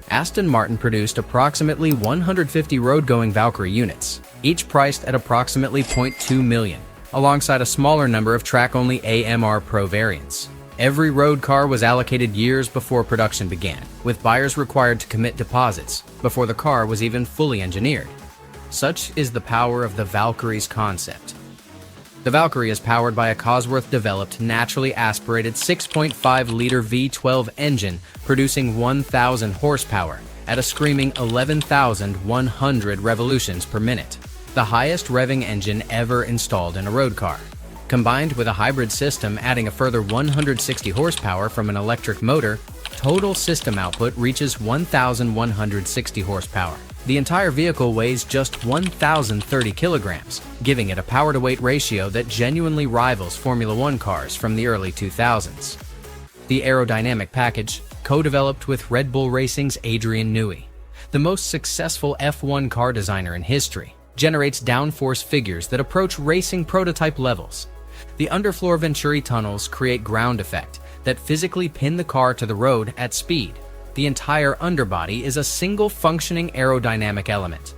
S1: Aston Martin produced approximately 150 road-going Valkyrie units, each priced at approximately $0.2 million, alongside a smaller number of track-only AMR Pro variants. Every road car was allocated years before production began, with buyers required to commit deposits before the car was even fully engineered. Such is the power of the Valkyrie's concept. The Valkyrie is powered by a Cosworth-developed, naturally aspirated 6.5-liter V12 engine producing 1,000 horsepower at a screaming 11,100 revolutions per minute, the highest revving engine ever installed in a road car. Combined with a hybrid system adding a further 160 horsepower from an electric motor, total system output reaches 1,160 horsepower. The entire vehicle weighs just 1,030 kilograms, giving it a power-to-weight ratio that genuinely rivals Formula One cars from the early 2000s. The aerodynamic package, co-developed with Red Bull Racing's Adrian Newey, the most successful F1 car designer in history, generates downforce figures that approach racing prototype levels. The underfloor Venturi tunnels create ground effect that physically pin the car to the road at speed. The entire underbody is a single functioning aerodynamic element.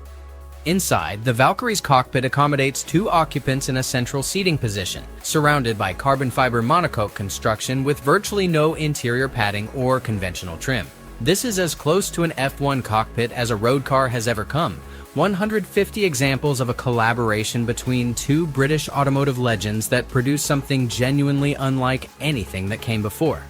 S1: Inside, the Valkyrie's cockpit accommodates 2 occupants in a central seating position, surrounded by carbon fiber monocoque construction with virtually no interior padding or conventional trim. This is as close to an F1 cockpit as a road car has ever come. 150 examples of a collaboration between 2 British automotive legends that produce something genuinely unlike anything that came before.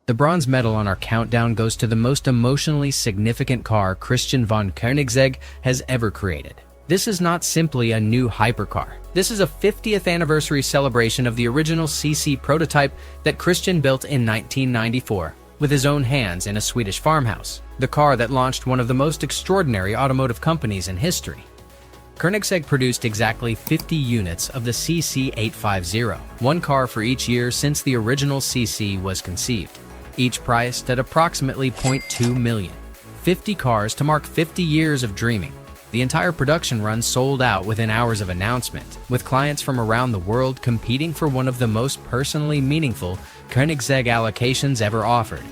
S1: The bronze medal on our countdown goes to the most emotionally significant car Christian von Koenigsegg has ever created. This is not simply a new hypercar. This is a 50th anniversary celebration of the original CC prototype that Christian built in 1994 with his own hands in a Swedish farmhouse, the car that launched one of the most extraordinary automotive companies in history. Koenigsegg produced exactly 50 units of the CC850, 1 car for each year since the original CC was conceived, each priced at approximately $0.2 million. 50 cars to mark 50 years of dreaming. The entire production run sold out within hours of announcement, with clients from around the world competing for one of the most personally meaningful Koenigsegg allocations ever offered.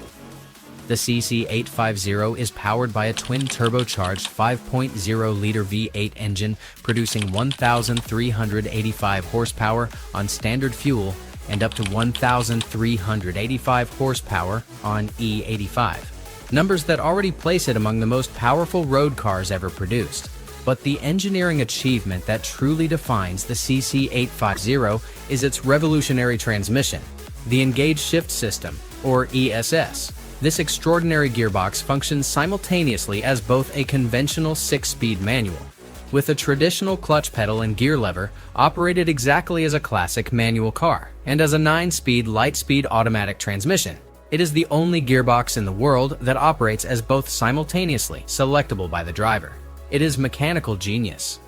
S1: The CC850 is powered by a twin-turbocharged 5.0-liter V8 engine producing 1,385 horsepower on standard fuel and up to 1,385 horsepower on E85. Numbers that already place it among the most powerful road cars ever produced. But the engineering achievement that truly defines the CC850 is its revolutionary transmission, the Engaged Shift System, or ESS. This extraordinary gearbox functions simultaneously as both a conventional 6-speed manual, with a traditional clutch pedal and gear lever operated exactly as a classic manual car, and as a 9-speed light-speed automatic transmission. It is the only gearbox in the world that operates as both simultaneously selectable by the driver. It is mechanical genius.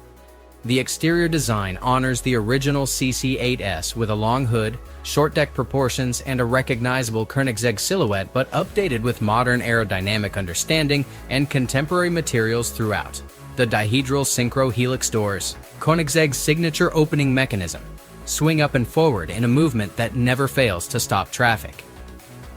S1: The exterior design honors the original CC8S with a long hood, short deck proportions, and a recognizable Koenigsegg silhouette, but updated with modern aerodynamic understanding and contemporary materials throughout. The dihedral synchro helix doors, Koenigsegg's signature opening mechanism, swing up and forward in a movement that never fails to stop traffic.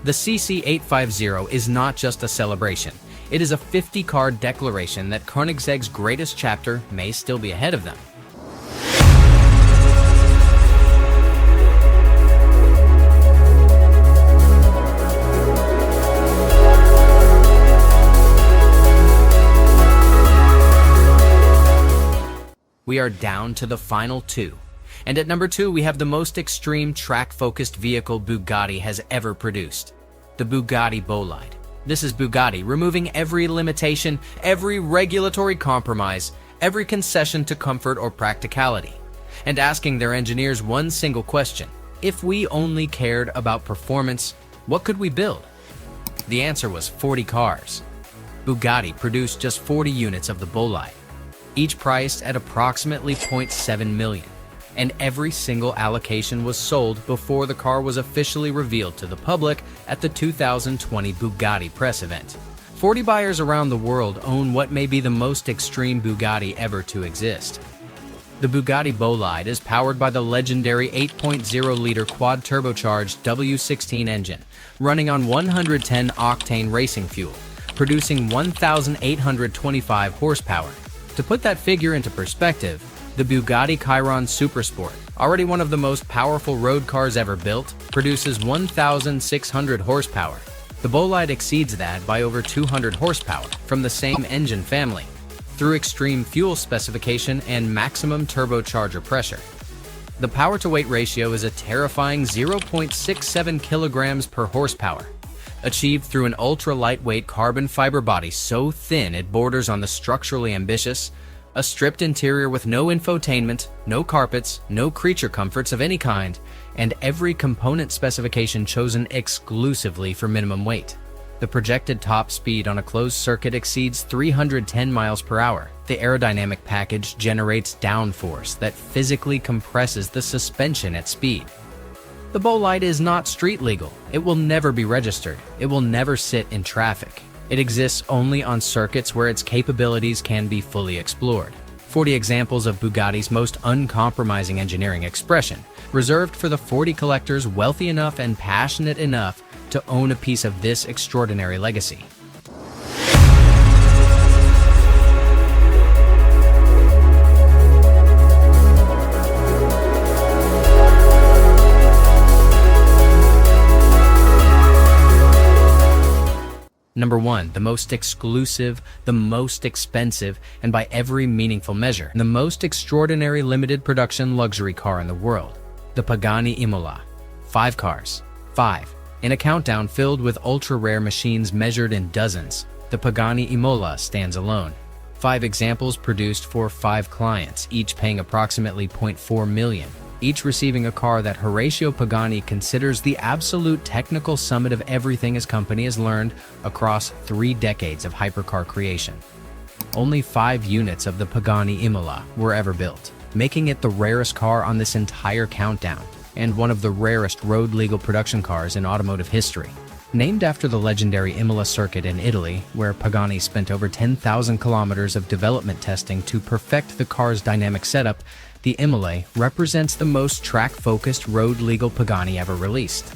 S1: The CC850 is not just a celebration. It is a 50-car declaration that Koenigsegg's greatest chapter may still be ahead of them. we are down to the final two. And at number 2, we have the most extreme track-focused vehicle Bugatti has ever produced, the Bugatti Bolide. This is Bugatti removing every limitation, every regulatory compromise, every concession to comfort or practicality, and asking their engineers one single question: if we only cared about performance, what could we build? The answer was 40 cars. Bugatti produced just 40 units of the Bolide, each priced at approximately $0.7 million, and every single allocation was sold before the car was officially revealed to the public at the 2020 Bugatti press event. 40 buyers around the world own what may be the most extreme Bugatti ever to exist. The Bugatti Bolide is powered by the legendary 8.0-liter quad-turbocharged W16 engine, running on 110-octane racing fuel, producing 1,825 horsepower. To put that figure into perspective, the Bugatti Chiron Supersport, already one of the most powerful road cars ever built, produces 1,600 horsepower. The Bolide exceeds that by over 200 horsepower from the same engine family, through extreme fuel specification and maximum turbocharger pressure. The power-to-weight ratio is a terrifying 0.67 kilograms per horsepower, achieved through an ultra-lightweight carbon fiber body so thin it borders on the structurally ambitious, a stripped interior with no infotainment, no carpets, no creature comforts of any kind, and every component specification chosen exclusively for minimum weight. The projected top speed on a closed circuit exceeds 310 miles per hour. The aerodynamic package generates downforce that physically compresses the suspension at speed. The Bolide is not street legal. It will never be registered. It will never sit in traffic. It exists only on circuits where its capabilities can be fully explored. 40 examples of Bugatti's most uncompromising engineering expression, reserved for the 40 collectors wealthy enough and passionate enough to own a piece of this extraordinary legacy. Number 1, the most exclusive, the most expensive, and by every meaningful measure, the most extraordinary limited production luxury car in the world, the Pagani Imola. 5 cars. 5. In a countdown filled with ultra-rare machines measured in dozens, the Pagani Imola stands alone. 5 examples produced for 5 clients, each paying approximately $0.4 million. Each receiving a car that Horacio Pagani considers the absolute technical summit of everything his company has learned across 3 decades of hypercar creation. Only 5 units of the Pagani Imola were ever built, making it the rarest car on this entire countdown, and one of the rarest road-legal production cars in automotive history. Named after the legendary Imola circuit in Italy, where Pagani spent over 10,000 kilometers of development testing to perfect the car's dynamic setup, the Imola represents the most track-focused road-legal Pagani ever released.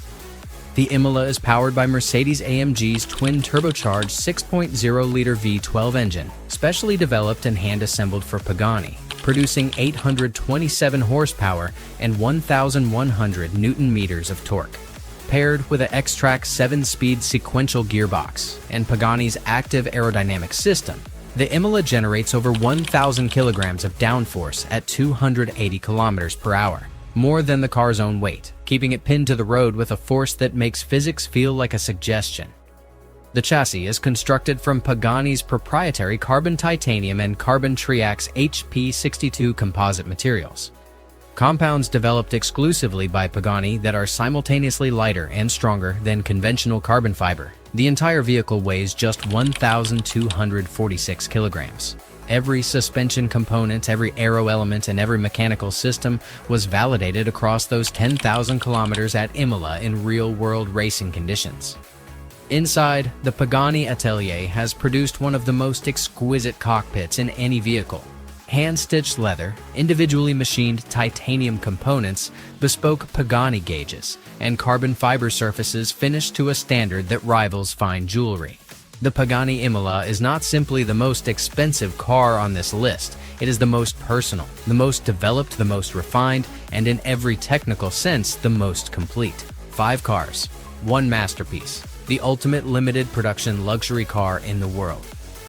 S1: The Imola is powered by Mercedes-AMG's twin-turbocharged 6.0-liter V12 engine, specially developed and hand-assembled for Pagani, producing 827 horsepower and 1,100 newton-meters of torque. Paired with an X-Track 7-speed sequential gearbox and Pagani's active aerodynamic system, the Imola generates over 1,000 kilograms of downforce at 280 kilometers per hour, more than the car's own weight, keeping it pinned to the road with a force that makes physics feel like a suggestion. The chassis is constructed from Pagani's proprietary carbon titanium and carbon triax HP62 composite materials, compounds developed exclusively by Pagani that are simultaneously lighter and stronger than conventional carbon fiber. The entire vehicle weighs just 1,246 kilograms. Every suspension component, every aero element, and every mechanical system was validated across those 10,000 kilometers at Imola in real-world racing conditions. Inside, the Pagani Atelier has produced one of the most exquisite cockpits in any vehicle. Hand-stitched leather, individually machined titanium components, bespoke Pagani gauges, and carbon fiber surfaces finished to a standard that rivals fine jewelry. The Pagani Imola is not simply the most expensive car on this list, it is the most personal, the most developed, the most refined, and in every technical sense, the most complete. 5 cars, 1 masterpiece, the ultimate limited production luxury car in the world.